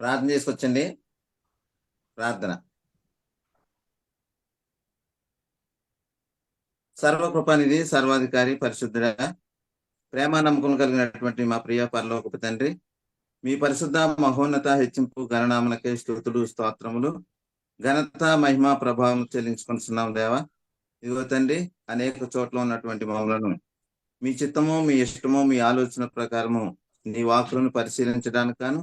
ప్రార్థన చేసుకొచ్చండి. ప్రార్థన. సర్వకృపానిధి, సర్వాధికారి, పరిశుద్ధుడ, ప్రేమ నమ్మకం కలిగినటువంటి మా ప్రియ పరలోకపు తండ్రి, మీ పరిశుద్ధ మహోన్నత హెచ్చింపు గణనామలకే స్తుతులు స్తోత్రములు, ఘనత మహిమ ప్రభావం చెల్లించుకుంటున్నాం దేవా. ఇదిగో తండ్రి, అనేక చోట్ల ఉన్నటువంటి మమ్మలను మీ చిత్తము, మీ ఇష్టము, మీ ఆలోచన ప్రకారము నీ వాక్కులను పరిశీలించడానికి గాను,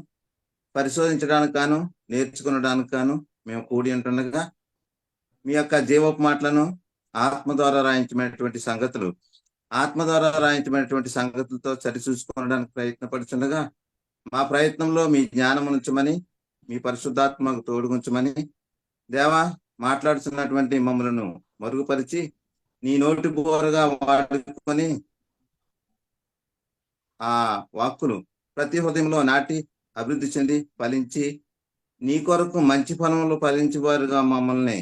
పరిశోధించడానికి గాను, నేర్చుకునడానికి గాను మేము కూడి ఉంటుండగా మీ యొక్క జీవపు మాటలను ఆత్మ ద్వారా రాయించమైనటువంటి సంగతులతో సరిచూసుకోవడానికి ప్రయత్నపడుతుండగా మా ప్రయత్నంలో మీ జ్ఞానం ఉంచమని, మీ పరిశుద్ధాత్మకు తోడుగుంచమని దేవా, మాట్లాడుతున్నటువంటి మమ్మలను మరుగుపరిచి నీ నోటి బోరగా వాడుకొని ఆ వాక్కును ప్రతి హృదయంలో నాటి అభివృద్ధి చెంది ఫలించి నీ కొరకు మంచి ఫలములు ఫలించేవారుగా మమ్మల్ని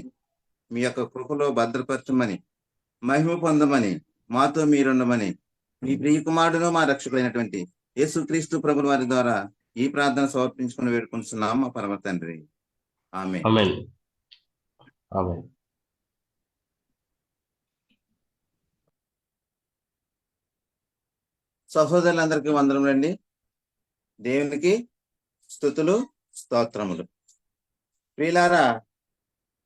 మీ యొక్క కృపలో భద్రపరచమని, మహిమ పొందమని, మాతో మీరుండమని మీ ప్రియకుమారుడును మా రక్షకుడైనటువంటి యేసుక్రీస్తు ప్రభుల వారి ద్వారా ఈ ప్రార్థన సమర్పించుకుని వేడుకుంటున్నాం మా పరమ తండ్రి. ఆమేన్. సహోదరులందరికీ వందనములండి. దేవునికి స్తుతులు స్తోత్రములు. ప్రియులారా,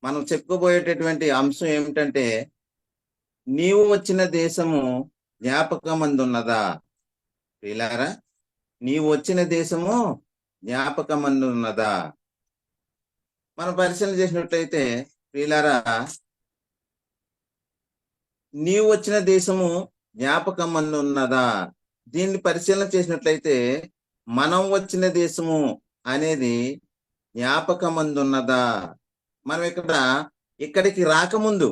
మనం చెప్పుకోబోయేటటువంటి అంశం ఏమిటంటే, నీవు వచ్చిన దేశము జ్ఞాపకమందున్నదా? ప్రియులారా, నీవు వచ్చిన దేశము జ్ఞాపకమందున్నదా? మనం పరిశీలన చేసినట్లయితే ప్రియులారా, నీవు వచ్చిన దేశము జ్ఞాపకమందున్నదా? దీన్ని పరిశీలన చేసినట్లయితే మనం వచ్చిన దేశము అనేది జ్ఞాపకమందున్నదా? మనం ఇక్కడికి రాకముందు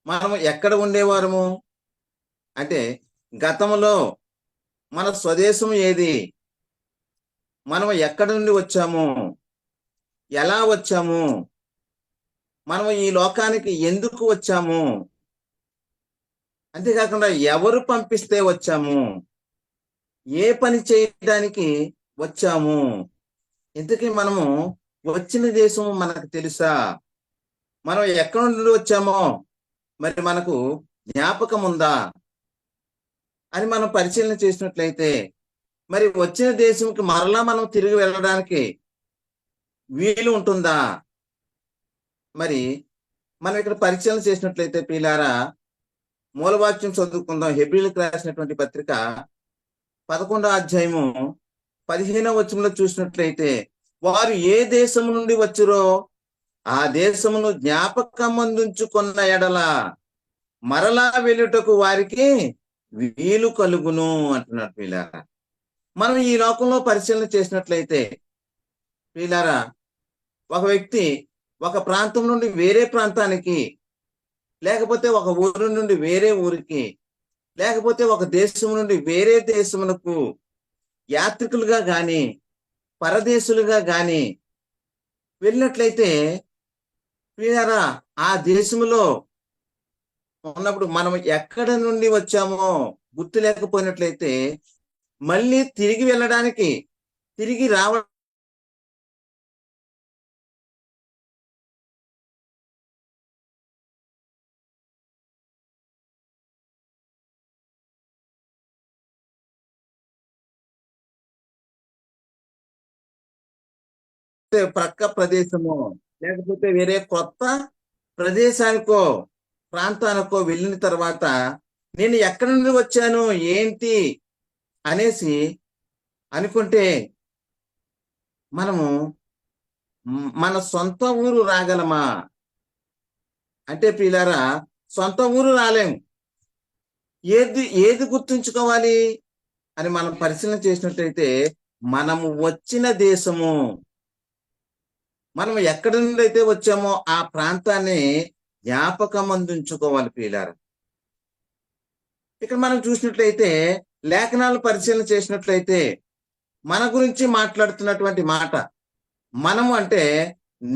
మనం ఎక్కడ ఉండేవారము అంటే, గతంలో మన స్వదేశం ఏది, మనం ఎక్కడి నుండి వచ్చాము, ఎలా వచ్చాము, మనం ఈ లోకానికి ఎందుకు వచ్చాము, అంతేకాకుండా ఎవరు పంపిస్తే వచ్చాము, ఏ పని చేయడానికి వచ్చాము, ఇంతకీ మనము వచ్చిన దేశం మనకు తెలుసా, మనం ఎక్కడి నుండి వచ్చామో మరి మనకు జ్ఞాపకం ఉందా అని మనం పరిశీలన చేసినట్లయితే, మరి వచ్చిన దేశంకి మరలా మనం తిరిగి వెళ్ళడానికి వీలు ఉంటుందా? మరి మనం ఇక్కడ పరిశీలన చేసినట్లయితే ప్రియులారా, మూలవాక్యం చదువుకుందాం. హెబ్రీయులకు రాసినటువంటి పత్రిక 11వ అధ్యాయము 15వ వచనంలో చూసినట్లయితే, వారు ఏ దేశం నుండి వచ్చిరో ఆ దేశమును జ్ఞాపకమందుంచుకున్న ఎడల మరలా వెళ్ళుటకు వారికి వీలు కలుగును అంటున్నారు ప్రియులారా. మనం ఈ లోకంలో పరిశీలన చేసినట్లయితే ప్రియులారా, ఒక వ్యక్తి ఒక ప్రాంతం నుండి వేరే ప్రాంతానికి, లేకపోతే ఒక ఊరు నుండి వేరే ఊరికి, లేకపోతే ఒక దేశం నుండి వేరే దేశమునకు యాత్రికులుగా గాని పరదేశులుగా గాని వెళ్ళినట్లయితే ప్రియులారా, ఆ దేశంలో ఉన్నప్పుడు మనం ఎక్కడ నుండి వచ్చామో గుర్తు లేకపోయినట్లయితే మళ్ళీ తిరిగి వెళ్ళడానికి, తిరిగి రావడం ప్రక్క ప్రదేశము, లేకపోతే వేరే కొత్త ప్రదేశానికో ప్రాంతానికో వెళ్ళిన తర్వాత నేను ఎక్కడి నుండి వచ్చాను ఏంటి అనేసి అనుకుంటే మనము మన సొంత ఊరు రాగలమా అంటే ప్రియులారా, సొంత ఊరు రాలేము. ఏది గుర్తుంచుకోవాలి అని మనం పరిశీలన చేసినట్లయితే, మనము వచ్చిన దేశము, మనం ఎక్కడి నుండి అయితే వచ్చామో ఆ ప్రాంతాన్ని జ్ఞాపకం అందించుకోవాలి ప్రియులారా. ఇక్కడ మనం చూసినట్లయితే, లేఖనాలు పరిశీలన చేసినట్లయితే మన గురించి మాట్లాడుతున్నటువంటి మాట, మనము అంటే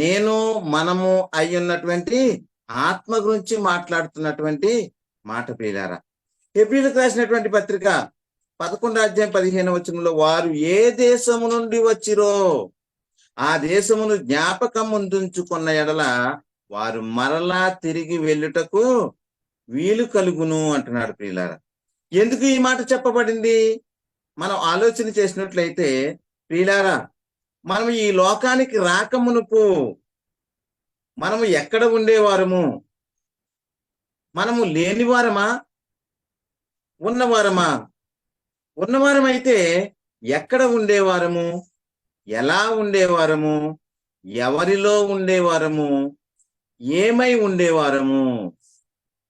నేను మనము అయ్యున్నటువంటి ఆత్మ గురించి మాట్లాడుతున్నటువంటి మాట ప్రియులారా. హెబ్రీయులకు రాసినటువంటి పత్రిక 11:15 వారు ఏ దేశము నుండి వచ్చిరో ఆ దేశమును జ్ఞాపకం ఉంచుకున్న ఎడల వారు మరలా తిరిగి వెళ్ళుటకు వీలు కలుగును అంటున్నాడు ప్రియులారా. ఎందుకు ఈ మాట చెప్పబడింది? మనం ఆలోచన చేసినట్లయితే ప్రియులారా, మనం ఈ లోకానికి రాకమునుపు మనము ఎక్కడ ఉండేవారము? మనము లేనివారమా, ఉన్నవారమా? ఉన్నవారమైతే ఎక్కడ ఉండేవారము, ఎలా ఉండేవారము, ఎవరిలో ఉండేవారము, ఏమై ఉండేవారము?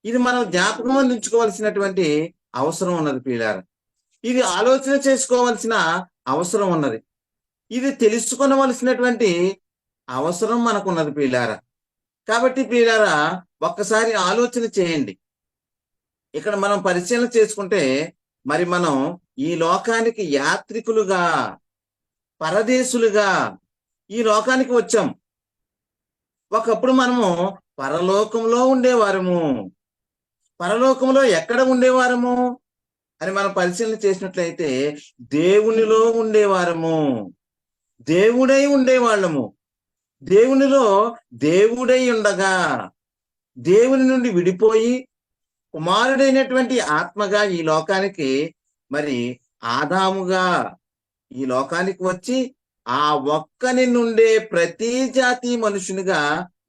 ఇది మనం జ్ఞాపకం అందించుకోవాల్సినటువంటి అవసరం ఉన్నది ప్రియులారా. ఇది ఆలోచన చేసుకోవాల్సిన అవసరం ఉన్నది. ఇది తెలుసుకొనవలసినటువంటి అవసరం మనకున్నది ప్రియులారా. కాబట్టి ప్రియులారా, ఒక్కసారి ఆలోచన చేయండి. ఇక్కడ మనం పరిశీలన చేసుకుంటే మరి మనం ఈ లోకానికి యాత్రికులుగా, పరదేశులుగా ఈ లోకానికి వచ్చాం. ఒకప్పుడు మనము పరలోకంలో ఉండేవారము. పరలోకంలో ఎక్కడ ఉండేవారము అని మనం పరిశీలన చేసినట్లయితే దేవునిలో ఉండేవారము, దేవుడై ఉండేవాళ్ళము. దేవునిలో దేవుడై ఉండగా దేవుని నుండి విడిపోయి కుమారుడైనటువంటి ఆత్మగా ఈ లోకానికి మరి ఆదాముగా ఈ లోకానికి వచ్చి ఆ ఒక్కని నుండే ప్రతి జాతి మనుషునిగా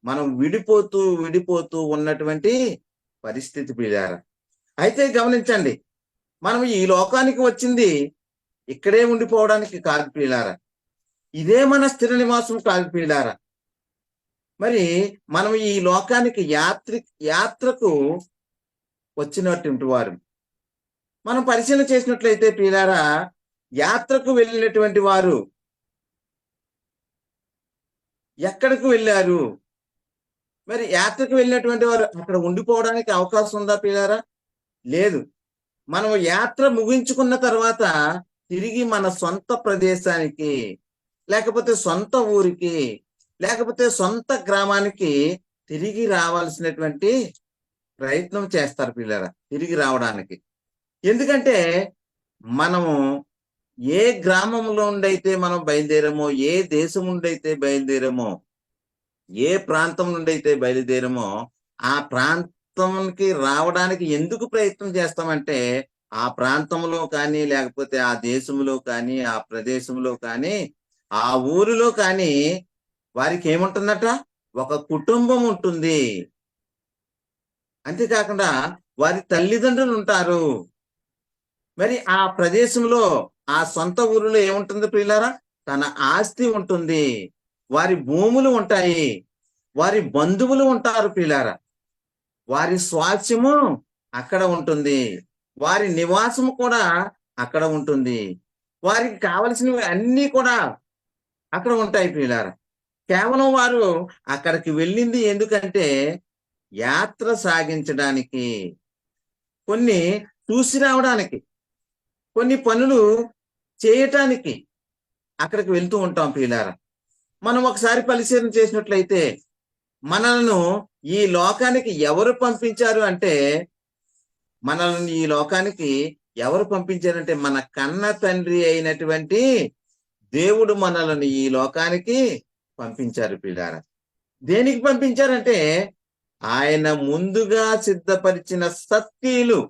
మనం విడిపోతూ ఉన్నటువంటి పరిస్థితి ప్రియులారా. అయితే గమనించండి, మనం ఈ లోకానికి వచ్చింది ఇక్కడే ఉండిపోవడానికి కాదు ప్రియులారా. ఇదే మన స్థిర నివాసం కాదు ప్రియులారా. మరి మనం ఈ లోకానికి యాత్రకు వచ్చినటువంటి వారు. మనం పరిశీలన చేసినట్లయితే ప్రియులారా, యాత్రకు వెళ్ళినటువంటి వారు ఎక్కడికి వెళ్ళారు? మరి యాత్రకు వెళ్ళినటువంటి వారు అక్కడ ఉండిపోవడానికి అవకాశం ఉందా ప్రియులారా? లేదు. మనం యాత్ర ముగించుకున్న తర్వాత తిరిగి మన సొంత ప్రదేశానికి, లేకపోతే సొంత ఊరికి, లేకపోతే సొంత గ్రామానికి తిరిగి రావాల్సినటువంటి ప్రయత్నం చేస్తారు పిల్లరా, తిరిగి రావడానికి. ఎందుకంటే మనము ఏ గ్రామంలో ఉండైతే మనం బయలుదేరామో, ఏ దేశం నుండి అయితే బయలుదేరామో, ఏ ప్రాంతం నుండి అయితే బయలుదేరామో ఆ ప్రాంతంకి రావడానికి ఎందుకు ప్రయత్నం చేస్తామంటే ఆ ప్రాంతంలో కానీ, లేకపోతే ఆ దేశంలో కానీ, ఆ ప్రదేశంలో కానీ, ఆ ఊరిలో కానీ వారికి ఏముంటుందట? ఒక కుటుంబం ఉంటుంది. అంతేకాకుండా వారి తల్లిదండ్రులు ఉంటారు. మరి ఆ ప్రదేశంలో, ఆ సొంత ఊరిలో ఏముంటుంది ప్రియులారా? తన ఆస్తి ఉంటుంది, వారి భూములు ఉంటాయి, వారి బంధువులు ఉంటారు ప్రియులారా. వారి స్వాస్థ్యము అక్కడ ఉంటుంది, వారి నివాసము కూడా అక్కడ ఉంటుంది, వారికి కావలసినవి అన్నీ కూడా అక్కడ ఉంటాయి ప్రియులారా. కేవలం వారు అక్కడికి వెళ్ళింది ఎందుకంటే యాత్ర సాగించడానికి, కొన్ని చూసి రావడానికి, కొన్ని పనులు చేయటానికి అక్కడికి వెళ్తూ ఉంటాం ప్రియులారా. మనం ఒకసారి పరిశీలన చేసినట్లయితే మనల్ని ఈ లోకానికి ఎవరు పంపించారు అంటే, మనల్ని ఈ లోకానికి ఎవరు పంపించారంటే మన కన్న తండ్రి అయినటువంటి దేవుడు మనల్ని ఈ లోకానికి పంపించారు ప్రియులారా. దేనికి పంపించారంటే ఆయన ముందుగా సిద్ధపరిచిన సత్క్రియలు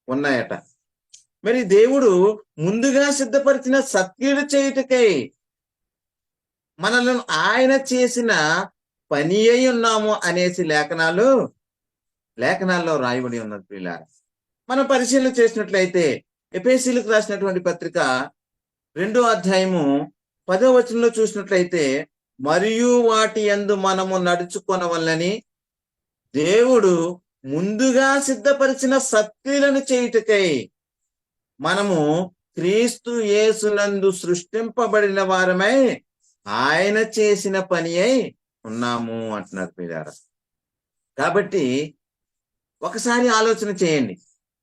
ఉన్నాయట. మరి దేవుడు ముందుగా సిద్ధపరిచిన సత్క్రియలు చేయుటకై మనల్ని ఆయన చేసిన పని అయి ఉన్నాము అనేసి లేఖనాల్లో రాయబడి ఉన్నది ప్రియులారా. మనం పరిశీలన చేసినట్లయితే ఎఫెసీయులకు రాసినటువంటి పత్రిక 2వ అధ్యాయము 10వ వచనంలో చూసినట్లయితే, మరియు వాటి యందు మనము నడుచుకొనవలెనని దేవుడు ముందుగా సిద్ధపరిచిన సత్క్రియలను చేయుటకై మనము క్రీస్తు యేసునందు సృష్టింపబడిన వారమై ఆయన చేసిన పని అయి ఉన్నాము అంటున్నారు ప్రియులారా. కాబట్టి ఒకసారి ఆలోచన చేయండి,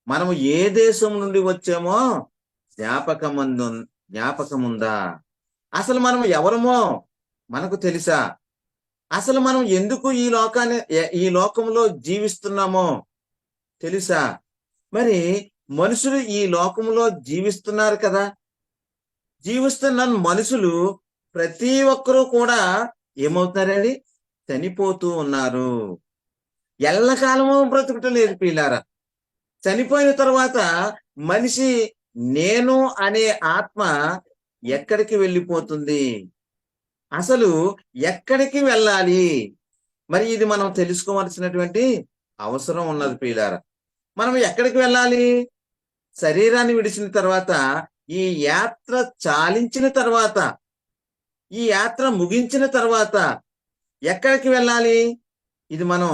మనము ఏ దేశం నుండి వచ్చామో జ్ఞాపకముందా? అసలు మనం ఎవరమో మనకు తెలుసా? అసలు మనం ఎందుకు ఈ లోకంలో జీవిస్తున్నామో తెలుసా? మరి మనుషులు ఈ లోకంలో జీవిస్తున్నారు కదా. జీవిస్తున్న మనుషులు ప్రతి ఒక్కరూ కూడా ఏమవుతున్నారండి? చనిపోతూ ఉన్నారు. ఎల్లకాలము బ్రతుకుట లేదు ప్రియులారా. చనిపోయిన తర్వాత మనిషి నేను అనే ఆత్మ ఎక్కడికి వెళ్ళిపోతుంది? అసలు ఎక్కడికి వెళ్ళాలి? మరి ఇది మనం తెలుసుకోవాల్సినటువంటి అవసరం ఉన్నది ప్రియులారా. మనం ఎక్కడికి వెళ్ళాలి? శరీరాన్ని విడిచిన తర్వాత, ఈ యాత్ర చాలించిన తర్వాత, ఈ యాత్ర ముగించిన తర్వాత ఎక్కడికి వెళ్ళాలి? ఇది మనం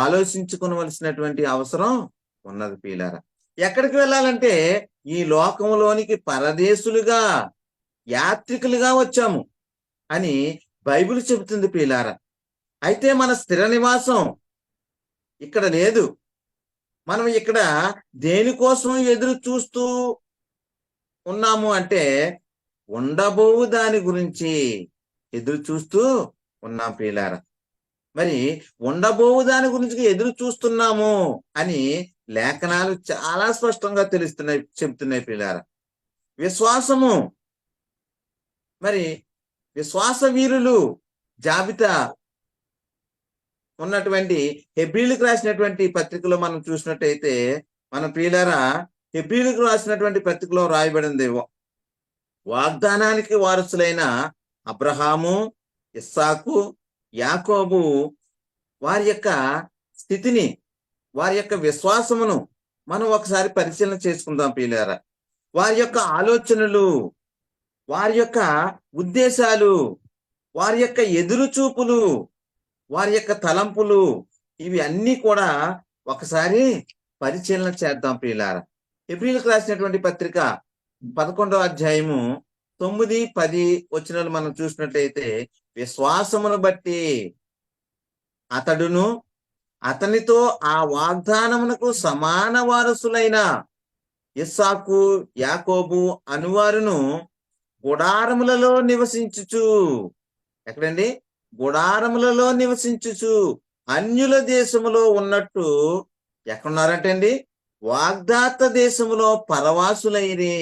ఆలోచించుకోవలసినటువంటి అవసరం ఉన్నది ప్రియులారా. ఎక్కడికి వెళ్ళాలంటే ఈ లోకంలోనికి పరదేశులుగా, యాత్రికులుగా వచ్చాము అని బైబిల్ చెబుతుంది ప్రియులారా. అయితే మన స్థిర నివాసం ఇక్కడ లేదు. మనం ఇక్కడ దేనికోసం ఎదురు చూస్తూ ఉన్నాము అంటే ఉండబోవు దాని గురించి ఎదురు చూస్తూ ఉన్నాం ప్రియులారా. మరి ఉండబోవు దాని గురించి ఎదురు చూస్తున్నాము అని లేఖనాలు చాలా స్పష్టంగా చెబుతున్నాయి ప్రియులారా. విశ్వాసము, మరి విశ్వాస వీరులు జాబితా ఉన్నటువంటి హెబ్రీలకు రాసినటువంటి పత్రికలో మనం చూసినట్టయితే, మన ప్రియులారా, హెబ్రీలకు రాసినటువంటి పత్రికలో రాయబడింది, వాగ్దానానికి వారసులైన అబ్రహాము, ఇస్సాకు, యాకోబు వారి యొక్క స్థితిని, వారి యొక్క విశ్వాసమును మనం ఒకసారి పరిశీలన చేసుకుందాం ప్రియులారా. వారి యొక్క ఆలోచనలు, వారి యొక్క ఉద్దేశాలు, వారి యొక్క ఎదురు చూపులు, వారి యొక్క తలంపులు, ఇవి అన్నీ కూడా ఒకసారి పరిశీలన చేద్దాం ప్రియులారా. హెబ్రీలకు రాసినటువంటి పత్రిక 11వ అధ్యాయము 9, 10 వచనాలు మనం చూసినట్లయితే, విశ్వాసమును బట్టి అతడును అతనితో ఆ వాగ్దానమునకు సమాన వారసులైన ఇస్సాకు, యాకోబు అనువారును గుడారములలో నివసించుచు, ఎక్కడండి? గుడారములలో నివసించుచు అన్యుల దేశములో ఉన్నట్టు ఎక్కడున్నారంటే అండి? వాగ్దాత దేశములో పరవాసులైరి.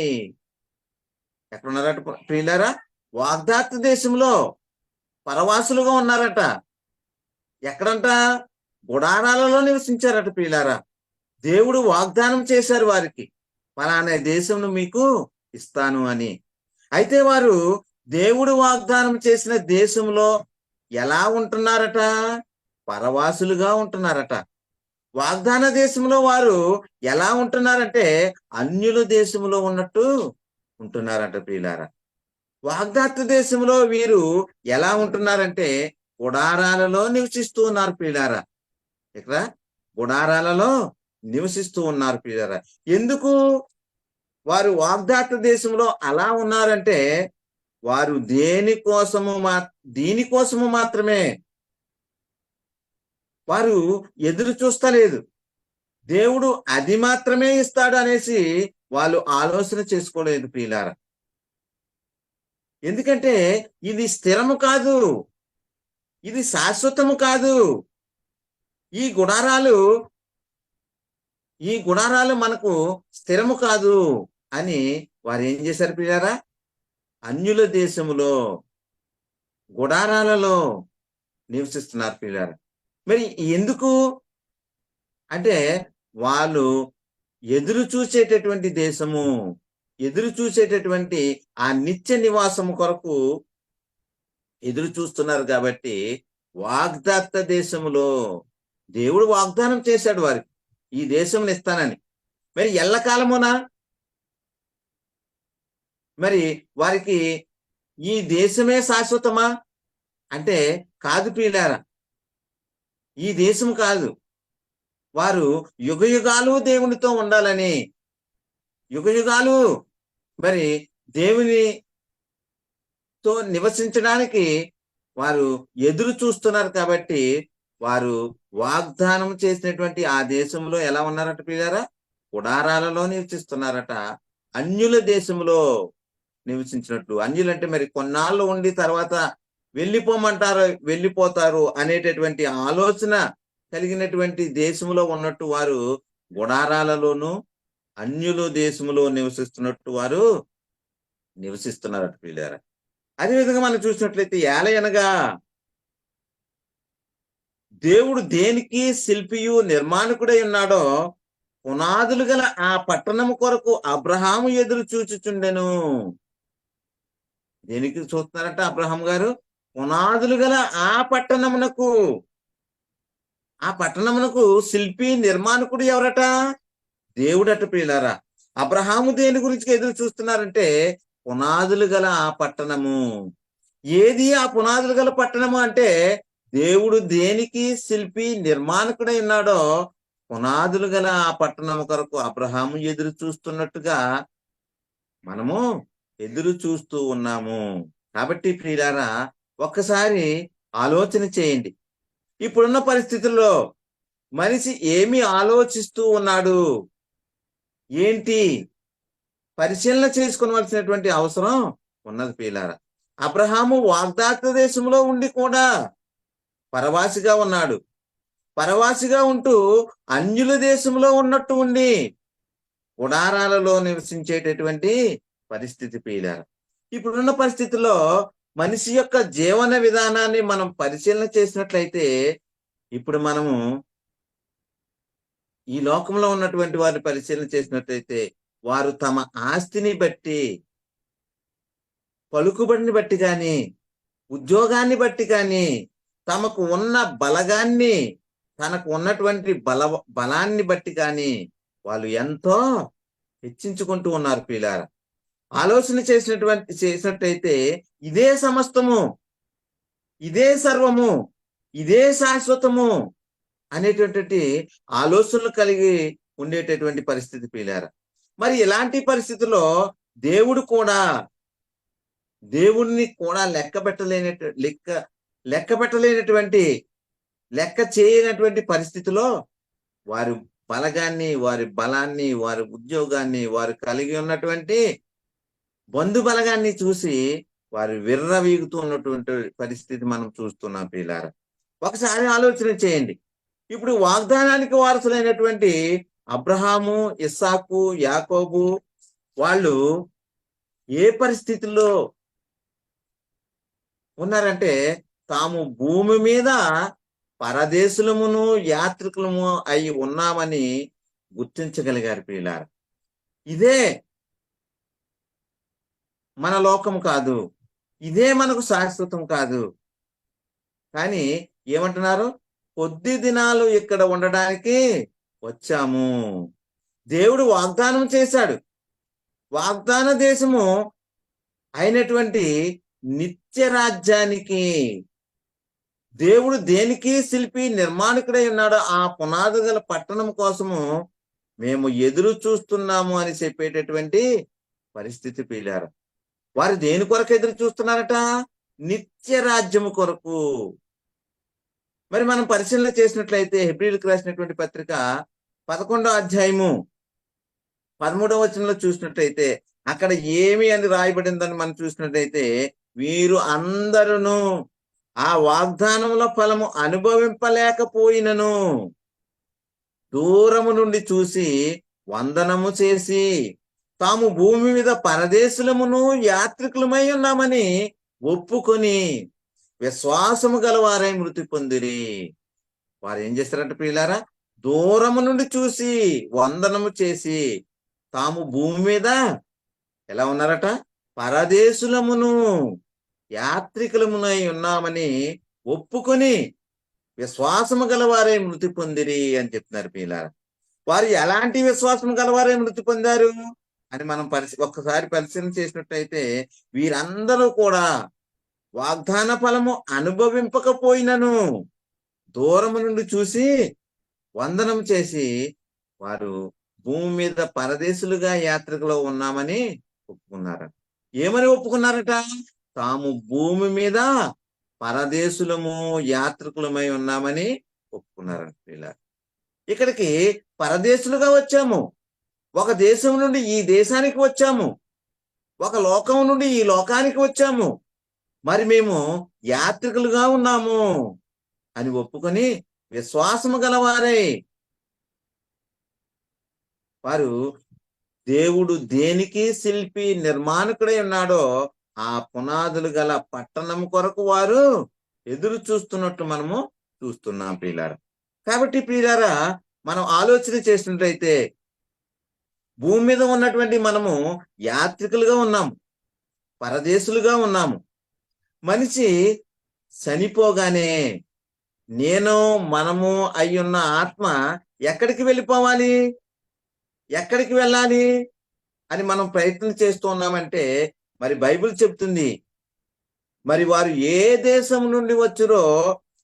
ఎక్కడున్నారట ప్రియులారా? వాగ్దాత దేశంలో పరవాసులుగా ఉన్నారట. ఎక్కడంట? గుడారాలలో నివసించారట ప్రియులారా. దేవుడు వాగ్దానం చేశారు వారికి, పలానా దేశంను మీకు ఇస్తాను అని. అయితే వారు దేవుడు వాగ్దానం చేసిన దేశంలో ఎలా ఉంటున్నారట? పరవాసులుగా ఉంటున్నారట. వాగ్దాన దేశంలో వారు ఎలా ఉంటున్నారంటే అన్యుల దేశంలో ఉన్నట్టు ఉంటున్నారట ప్రియులారా. వాగ్దాత దేశంలో వీరు ఎలా ఉంటున్నారంటే గుడారాలలో నివసిస్తూ ఉన్నారు ప్రియులారా. ఇక్కడ గుడారాలలో నివసిస్తూ ఉన్నారు ప్రియులారా. ఎందుకు వారు వాగ్దాత దేశంలో అలా ఉన్నారంటే, వారు దీనికోసము మాత్రమే వారు ఎదురు చూస్తలేదు. దేవుడు అది మాత్రమే ఇస్తాడు అనేసి వాళ్ళు ఆలోచన చేసుకోలేదు ప్రియులారా. ఎందుకంటే ఇది స్థిరము కాదు, ఇది శాశ్వతము కాదు. ఈ గుడారాలు మనకు స్థిరము కాదు అని వారు ఏం చేశారు ప్రియులారా? అన్యుల దేశములో గుడారాలలో నివసిస్తున్నారు ప్రియులారా. మరి ఎందుకు అంటే వాళ్ళు ఎదురు చూసేటటువంటి దేశము, ఎదురు చూసేటటువంటి ఆ నిత్య నివాసము కొరకు ఎదురు చూస్తున్నారు కాబట్టి, వాగ్దాత దేశములో దేవుడు వాగ్దానం చేశాడు వారికి, ఈ దేశం ఇస్తానని. మరి ఎల్లకాలమునా? మరి వారికి ఈ దేశమే శాశ్వతమా అంటే కాదు ప్రియులారా. ఈ దేశం కాదు. వారు యుగయుగాలు దేవునితో ఉండాలని, యుగయుగాలు మరి దేవునితో నివసించడానికి వారు ఎదురు చూస్తున్నారు. కాబట్టి వారు వాగ్దానం చేసినటువంటి ఆ దేశంలో ఎలా ఉన్నారట ప్రియులారా? గుడారాలలో నివసిస్తున్నారట. అన్యుల దేశంలో నివసించినట్టు. అన్యులంటే మరి కొన్నాళ్ళు ఉండి తర్వాత వెళ్ళిపోతారు అనేటటువంటి ఆలోచన కలిగినటువంటి దేశంలో ఉన్నట్టు వారు గుడారాలలోను, అన్యులు దేశములో నివసిస్తున్నట్టు వారు నివసిస్తున్నారట ప్రియులారా. అదేవిధంగా మనం చూసినట్లయితే ఏలయనగా దేవుడు దేనికి శిల్పియు నిర్మాణకుడై ఉన్నాడో పునాదులు గల ఆ పట్టణము కొరకు అబ్రహాము ఎదురు చూచుచుండెను. దేనికి చూస్తున్నారట అబ్రహాం గారు? పునాదులు గల ఆ పట్టణమునకు. ఆ పట్టణమునకు శిల్పి నిర్మాణకుడు ఎవరట? దేవుడట ప్రియులారా. అబ్రహాము దేని గురించి ఎదురు చూస్తున్నారంటే పునాదులు గల ఆ పట్టణము. ఏది ఆ పునాదులు గల పట్టణము అంటే దేవుడు దేనికి శిల్పి నిర్మాణకుడై ఉన్నాడో పునాదులు గల ఆ పట్టణము కొరకు అబ్రహాము ఎదురు చూస్తున్నట్టుగా మనము ఎదురు చూస్తూ ఉన్నాము. కాబట్టి ప్రియులారా, ఒక్కసారి ఆలోచన చేయండి. ఇప్పుడున్న పరిస్థితుల్లో మనిషి ఏమి ఆలోచిస్తూ ఉన్నాడు, ఏంటి పరిశీలన చేసుకోవాల్సినటువంటి అవసరం ఉన్నది ప్రియులారా. అబ్రహాము వాగ్దాత దేశంలో ఉండి కూడా పరవాసిగా ఉన్నాడు. పరవాసిగా ఉంటూ అన్యుల దేశంలో ఉన్నట్టు ఉండి గుడారాలలో నివసించేటటువంటి పరిస్థితి ప్రియులారా. ఇప్పుడున్న పరిస్థితుల్లో మనిషి యొక్క జీవన విధానాన్ని మనం పరిశీలన చేసినట్లయితే ఇప్పుడు మనము ఈ లోకంలో ఉన్నటువంటి వారిని పరిశీలన చేసినట్లయితే వారు తమ ఆస్తిని బట్టి, పలుకుబడిని బట్టి కానీ, ఉద్యోగాన్ని బట్టి కానీ, తమకు ఉన్న బలగాన్ని, తనకు ఉన్నటువంటి బలాన్ని బట్టి కానీ వాళ్ళు ఎంతో హెచ్చించుకుంటూ ఉన్నారు ప్రియులారా. ఆలోచన చేసినట్టయితే ఇదే సమస్తము, ఇదే సర్వము, ఇదే శాశ్వతము అనేటటువంటి ఆలోచనలు కలిగి ఉండేటటువంటి పరిస్థితి ప్రియులారా. మరి ఇలాంటి పరిస్థితుల్లో దేవుడిని కూడా లెక్క చేయనటువంటి పరిస్థితిలో వారి బలగాన్ని, వారి బలాన్ని, వారి ఉద్యోగాన్ని, వారు కలిగి ఉన్నటువంటి బంధు బలగాన్ని చూసి వారు విర్రవీగుతూ ఉన్నటువంటి పరిస్థితి మనం చూస్తున్నాం ప్రియులారా. ఒకసారి ఆలోచన చేయండి. ఇప్పుడు వాగ్దానానికి వారసులైనటువంటి అబ్రహాము, ఇస్సాకు, యాకోబు వాళ్ళు ఏ పరిస్థితుల్లో ఉన్నారంటే తాము భూమి మీద పరదేశులమును యాత్రికులము అయి ఉన్నామని గుర్తించగలిగారు ప్రియులారా. ఇదే మన లోకం కాదు, ఇదే మనకు శాశ్వతం కాదు. కానీ ఏమంటున్నారు? కొద్ది దినాలు ఇక్కడ ఉండడానికి వచ్చాము. దేవుడు వాగ్దానం చేశాడు. వాగ్దాన దేశము అయినటువంటి నిత్య రాజ్యానికి దేవుడు దేనికి శిల్పి నిర్మాణకుడై ఉన్నాడో ఆ పునాది గల పట్టణం కోసము మేము ఎదురు చూస్తున్నాము అని చెప్పేటటువంటి పరిస్థితి ప్రియులారా. వారు దేని కొరకు ఎదురు చూస్తున్నారట? నిత్య రాజ్యము కొరకు. మరి మనం పరిశీలన చేసినట్లయితే హెబ్రీయులకు రాసినటువంటి పత్రిక 11వ అధ్యాయము 13వ వచనంలో చూసినట్లయితే అక్కడ ఏమి అని రాయబడిందని మనం చూసినట్లయితే వీరు అందరూ ఆ వాగ్దానముల ఫలము అనుభవింపలేకపోయినను దూరము నుండి చూసి వందనము చేసి తాము భూమి మీద పరదేశులమును యాత్రికులమై ఉన్నామని ఒప్పుకొని విశ్వాసము గలవారై మృతి పొందిరి. వారు ఏం చేస్తారంటే ప్రియులారా, దూరము నుండి చూసి వందనము చేసి తాము భూమి మీద ఎలా ఉన్నారట? పరదేశులమును యాత్రికులమునై ఉన్నామని ఒప్పుకొని విశ్వాసము గలవారై మృతి పొందిరి అని చెప్తున్నారు ప్రియులారా. వారు ఎలాంటి విశ్వాసం గలవారై మృతి పొందారు అని మనం ఒక్కసారి పరిశీలన చేసినట్టయితే వీరందరూ కూడా వాగ్దాన ఫలము అనుభవింపకపోయినను దూరము నుండి చూసి వందనం చేసి వారు భూమి మీద పరదేశులుగా యాత్రికలో ఉన్నామని ఒప్పుకున్నారట. ఏమని ఒప్పుకున్నారట? తాము భూమి మీద పరదేశులము యాత్రికులమై ఉన్నామని ఒప్పుకున్నారట. ఇలా ఇక్కడికి పరదేశులుగా వచ్చాము, ఒక దేశం నుండి ఈ దేశానికి వచ్చాము, ఒక లోకం నుండి ఈ లోకానికి వచ్చాము, మరి మేము యాత్రికులుగా ఉన్నాము అని ఒప్పుకొని విశ్వాసము గలవారై వారు దేవుడు దేనికి శిల్పి నిర్మాణకుడై ఉన్నాడో ఆ పునాదులు గల పట్టణం కొరకు వారు ఎదురు చూస్తున్నట్టు మనము చూస్తున్నాం ప్రియులారా. కాబట్టి ప్రియులారా, మనం ఆలోచన చేసినట్లయితే భూమి మీద ఉన్నటువంటి మనము యాత్రికులుగా ఉన్నాము, పరదేశులుగా ఉన్నాము. మనిషి చనిపోగానే నేను మనము అయ్యున్న ఆత్మ ఎక్కడికి వెళ్ళిపోవాలి, ఎక్కడికి వెళ్ళాలి అని మనం ప్రయత్నం చేస్తూ ఉన్నామంటే మరి బైబిల్ చెప్తుంది, మరి వారు ఏ దేశం నుండి వచ్చురో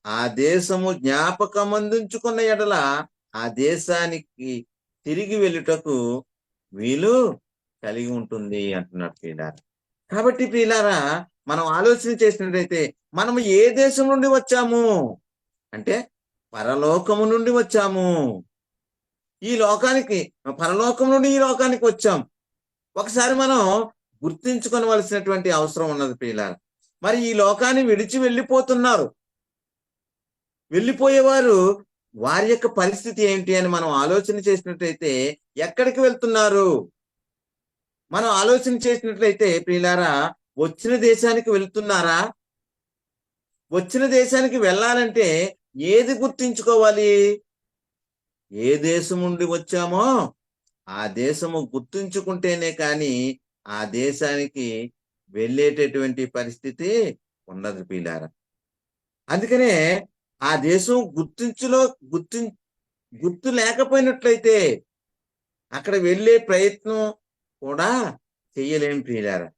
ఆ దేశము జ్ఞాపకం అందించుకున్న ఎడల ఆ దేశానికి తిరిగి వెళ్ళుటకు వీలు కలిగి ఉంటుంది అంటున్నాడు ప్రియులారా. కాబట్టి ప్రియులారా, మనం ఆలోచన చేసినట్లయితే మనము ఏ దేశం నుండి వచ్చాము అంటే పరలోకము నుండి వచ్చాము. ఈ లోకానికి, పరలోకం నుండి ఈ లోకానికి వచ్చాం. ఒకసారి మనం గుర్తించుకోవలసినటువంటి అవసరం ఉన్నది ప్రియులారా. మరి ఈ లోకాన్ని విడిచి వెళ్ళిపోతున్నారు, వెళ్ళిపోయేవారు వారి యొక్క పరిస్థితి ఏంటి అని మనం ఆలోచన చేసినట్లయితే ఎక్కడికి వెళ్తున్నారు? మనం ఆలోచన చేసినట్లయితే ప్రియులారా, వచ్చిన దేశానికి వెళ్తున్నారా? వచ్చిన దేశానికి వెళ్ళాలంటే ఏది గుర్తించుకోవాలి? ఏ దేశం నుండి వచ్చామో ఆ దేశము గుర్తుంచుకుంటేనే కానీ ఆ దేశానికి వెళ్ళేటటువంటి పరిస్థితి ఉండదు ప్రియులారా. అందుకనే ఆ దేశం గుర్తు లేకపోయినట్లయితే అక్కడ వెళ్ళే ప్రయత్నం కూడా చెయ్యలేం ప్రియులారా.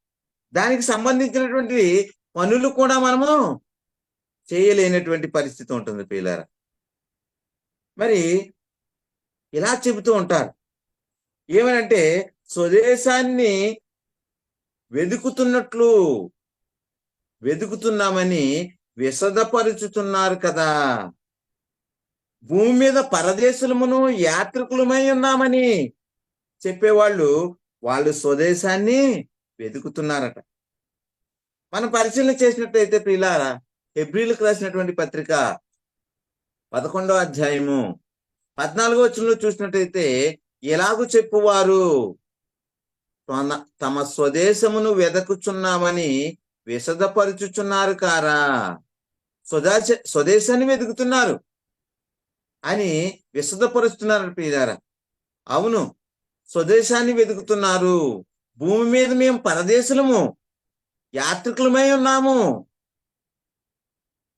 దానికి సంబంధించినటువంటి పనులు కూడా మనము చేయలేనటువంటి పరిస్థితి ఉంటుంది ప్రియులారా. మరి ఇలా చెబుతూ ఉంటారు, ఏమనంటే స్వదేశాన్ని వెతుకుతున్నామని విశదపరుచుతున్నారు కదా. భూమి మీద పరదేశులమును యాత్రికులమై ఉన్నామని చెప్పేవాళ్ళు వాళ్ళు స్వదేశాన్ని వెతుకుతున్నారట. మనం పరిశీలన చేసినట్లయితే ప్రియులారా, హెబ్రీలకు రాసినటువంటి పత్రిక 11వ అధ్యాయము 14వ వచనంలో చూసినట్లయితే ఎలాగూ చెప్పువారు తమ స్వదేశమును వెదకుచున్నామని విశదపరుచుచున్నారు కారా. స్వదేశాన్ని వెతుకుతున్నారు అని విశదపరుస్తున్నారు ప్రియులారా. అవును, స్వదేశాన్ని వెతుకుతున్నారు. భూమి మీద మేము పరదేశులము, యాత్రికులమై ఉన్నాము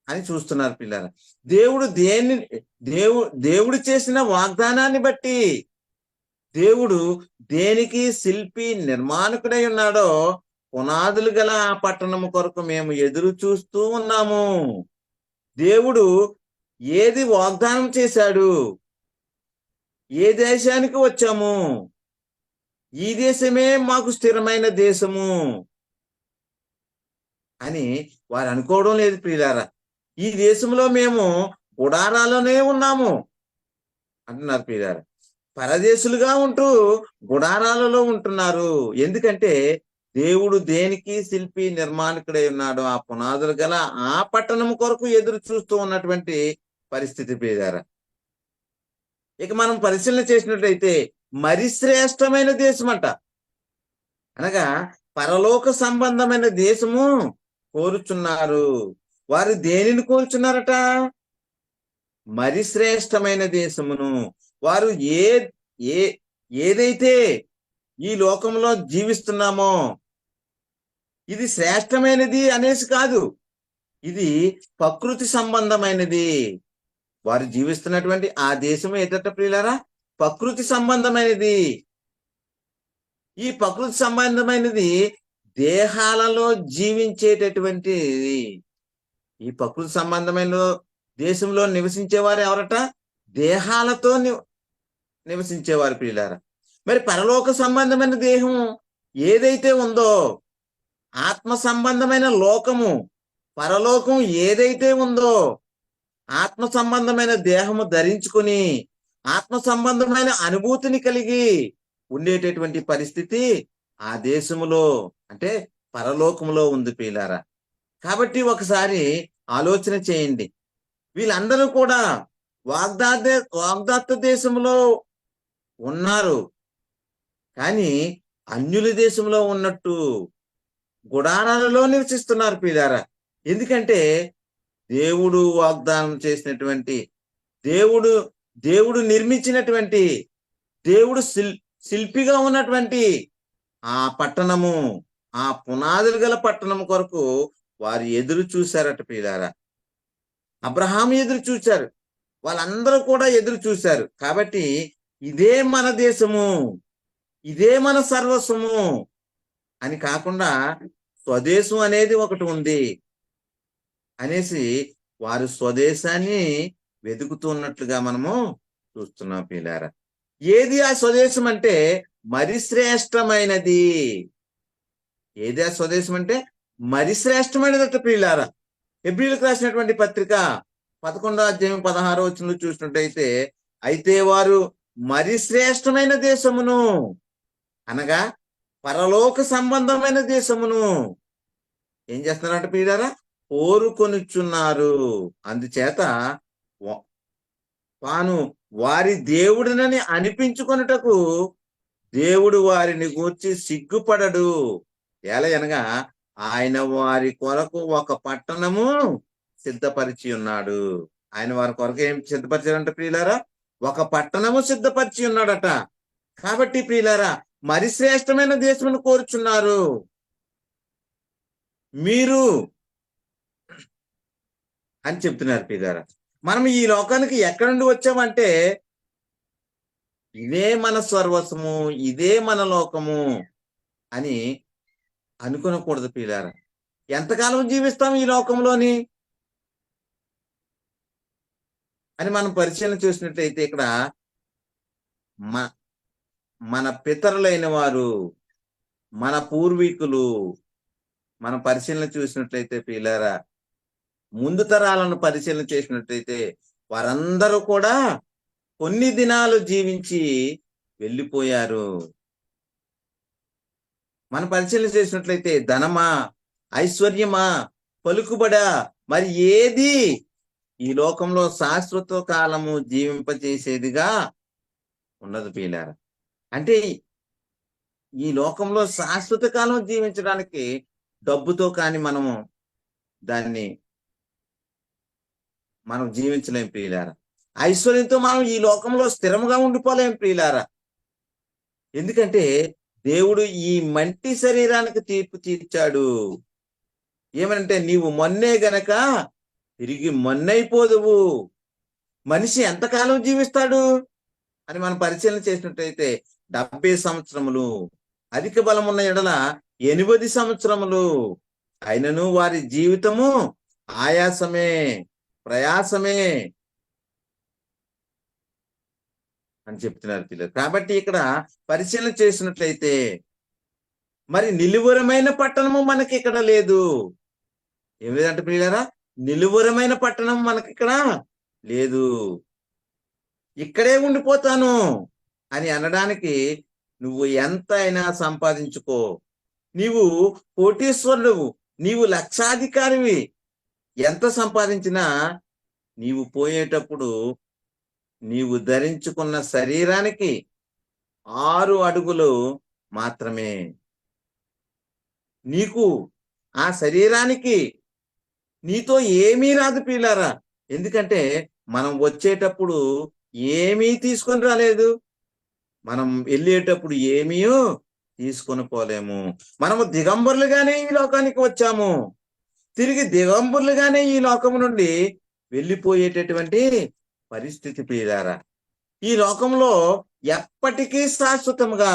అని చూస్తున్నారు పిల్లరా. దేవుడు చేసిన వాగ్దానాన్ని బట్టి, దేవుడు దేనికి శిల్పి నిర్మాణకుడై ఉన్నాడో పునాదులు గల ఆ పట్టణము కొరకు మేము ఎదురు చూస్తూ ఉన్నాము. దేవుడు ఏది వాగ్దానం చేశాడు, ఏ దేశానికి వచ్చాము, ఈ దేశమే మాకు స్థిరమైన దేశము అని వారు అనుకోవడం లేదు ప్రియులారా. ఈ దేశంలో మేము గుడారాలోనే ఉన్నాము అంటున్నారు ప్రియులారా. పరదేశులుగా ఉంటూ గుడారాలలో ఉంటున్నారు. ఎందుకంటే దేవుడు దేనికి శిల్పి నిర్మాణకుడై ఉన్నాడో ఆ పునాదులు గల ఆ పట్టణం కొరకు ఎదురు చూస్తూ ఉన్నటువంటి పరిస్థితి ప్రియులారా. ఇక మనం పరిశీలన చేసినట్లయితే మరి శ్రేష్టమైన దేశం అంట, అనగా పరలోక సంబంధమైన దేశము కోరుచున్నారు. వారు దేనిని కోరుచున్నారట? మరి శ్రేష్టమైన దేశమును. వారు ఏదైతే ఈ లోకంలో జీవిస్తున్నామో ఇది శ్రేష్టమైనది అనేసి కాదు, ఇది ప్రకృతి సంబంధమైనది. వారు జీవిస్తున్నటువంటి ఆ దేశం ఏదట ప్రియులారా? ప్రకృతి సంబంధమైనది. ఈ ప్రకృతి సంబంధమైనది దేహాలలో జీవించేటటువంటిది. ఈ ప్రకృతి సంబంధమైన దేశంలో నివసించేవారు ఎవరట? దేహాలతో నివసించేవారు ప్రియులారా. మరి పరలోక సంబంధమైన దేహం ఏదైతే ఉందో, ఆత్మ సంబంధమైన లోకము, పరలోకం ఏదైతే ఉందో, ఆత్మ సంబంధమైన దేహము ధరించుకుని ఆత్మ సంబంధమైన అనుభూతిని కలిగి ఉండేటటువంటి పరిస్థితి ఆ దేశములో అంటే పరలోకములో ఉంది ప్రియులారా. కాబట్టి ఒకసారి ఆలోచన చేయండి, వీళ్ళందరూ కూడా వాగ్దాత దేశంలో ఉన్నారు, కానీ అన్యుల దేశంలో ఉన్నట్టు గుడారాలలో నివసిస్తున్నారు ప్రియులారా. ఎందుకంటే దేవుడు వాగ్దానం చేసినటువంటి దేవుడు దేవుడు నిర్మించినటువంటి దేవుడు శిల్పిగా ఉన్నటువంటి ఆ పట్టణము, ఆ పునాదులు గల పట్టణం కొరకు వారు ఎదురు చూశారట ప్రియులారా. అబ్రహాం ఎదురు చూశారు, వాళ్ళందరూ కూడా ఎదురు చూశారు. కాబట్టి ఇదే మన దేశము, ఇదే మన సర్వస్వము అని కాకుండా స్వదేశం అనేది ఒకటి ఉంది అనేసి వారు స్వదేశాన్ని వెతుకుతున్నట్లుగా మనము చూస్తున్నాం ప్రియులారా. ఏది ఆ స్వదేశం అంటే మరి శ్రేష్టమైనది. ఏది ఆ స్వదేశం అంటే మరి శ్రేష్టమైనదట ప్రియులారా. హెబ్రీయులకు రాసినటువంటి పత్రిక 11వ అధ్యాయం 16వ వచనంలో చూసినట్టయితే, అయితే వారు మరి శ్రేష్టమైన దేశమును అనగా పరలోక సంబంధమైన దేశమును ఏం చేస్తున్నారంట ప్రియులారా? కోరుకొనిచున్నారు. అందుచేత తాను వారి దేవుడినని అనిపించుకొనుటకు దేవుడు వారిని గూర్చి సిగ్గుపడడు. ఎలయనగా ఆయన వారి కొరకు ఒక పట్టణము సిద్ధపరిచి ఉన్నాడు. ఆయన వారి కొరకు ఏం సిద్ధపరిచారంట ప్రియులారా? ఒక పట్టణము సిద్ధపరిచి ఉన్నాడట. కాబట్టి ప్రియులారా, మరి శ్రేష్టమైన దేశమును కోరుచున్నారు మీరు అని చెప్తున్నారు ప్రియులారా. మనం ఈ లోకానికి ఎక్కడి నుండి వచ్చామంటే ఇదే మన సర్వస్వము, ఇదే మన లోకము అని అనుకోనకూడదు ప్రియులారా. ఎంతకాలం జీవిస్తాం ఈ లోకంలోని అని మనం పరిశీలన చూసినట్లయితే ఇక్కడ మన పితరులైన వారు, మన పూర్వీకులు మన పరిశీలన చూసినట్లయితే ప్రియులారా, ముందు తరాలను పరిశీలన చేసినట్లయితే వారందరూ కూడా కొన్ని దినాలు జీవించి వెళ్ళిపోయారు. మన పరిశీలన చేసినట్లయితే ధనమా, ఐశ్వర్యమా, పలుకుబడా, మరి ఏది ఈ లోకంలో శాశ్వత కాలము జీవింపజేసేదిగా ఉన్నది ప్రియులారా. అంటే ఈ లోకంలో శాశ్వత కాలం జీవించడానికి డబ్బుతో కానీ దాన్ని మనం జీవించలేం ప్రియులారా. ఐశ్వర్యంతో మనం ఈ లోకంలో స్థిరంగా ఉండిపోలేం ప్రియులారా. ఎందుకంటే దేవుడు ఈ మట్టి శరీరానికి తీర్పు తీర్చాడు. ఏమనంటే నీవు మొన్నే గనక తిరిగి మొన్నైపోదువు. మనిషి ఎంతకాలం జీవిస్తాడు అని మనం పరిశీలన చేసినట్టయితే 70 సంవత్సరములు, అధిక బలం ఉన్న ఎడల 80 సంవత్సరములు. అయినను వారి జీవితము ఆయాసమే, ప్రయాసమే అని చెప్తున్నారు పిల్లలు. కాబట్టి ఇక్కడ పరిశీలన చేసినట్లయితే మరి నిలువరమైన పట్టణము మనకి ఇక్కడ లేదు. ఏం లేదంటే పిల్లరా, నిలువరమైన పట్టణం మనకి ఇక్కడ లేదు. ఇక్కడే ఉండిపోతాను అని అనడానికి నువ్వు ఎంత అయినా సంపాదించుకో, నీవు కోటీశ్వరుడువు, నీవు లక్షాధికారివి, ఎంత సంపాదించినా నీవు పోయేటప్పుడు నీవు ధరించుకున్న శరీరానికి 6 అడుగులు మాత్రమే. నీకు ఆ శరీరానికి నీతో ఏమీ రాదు ప్రియులారా. ఎందుకంటే మనం వచ్చేటప్పుడు ఏమీ తీసుకొని రాలేదు, మనం వెళ్ళేటప్పుడు ఏమీ తీసుకొని పోలేము. మనము దిగంబరులుగానే ఈ లోకానికి వచ్చాము, తిరిగి దిగంబరులుగానే ఈ లోకము నుండి వెళ్ళిపోయేటటువంటి పరిస్థితి ప్రియులారా. ఈ లోకంలో ఎప్పటికీ శాశ్వతంగా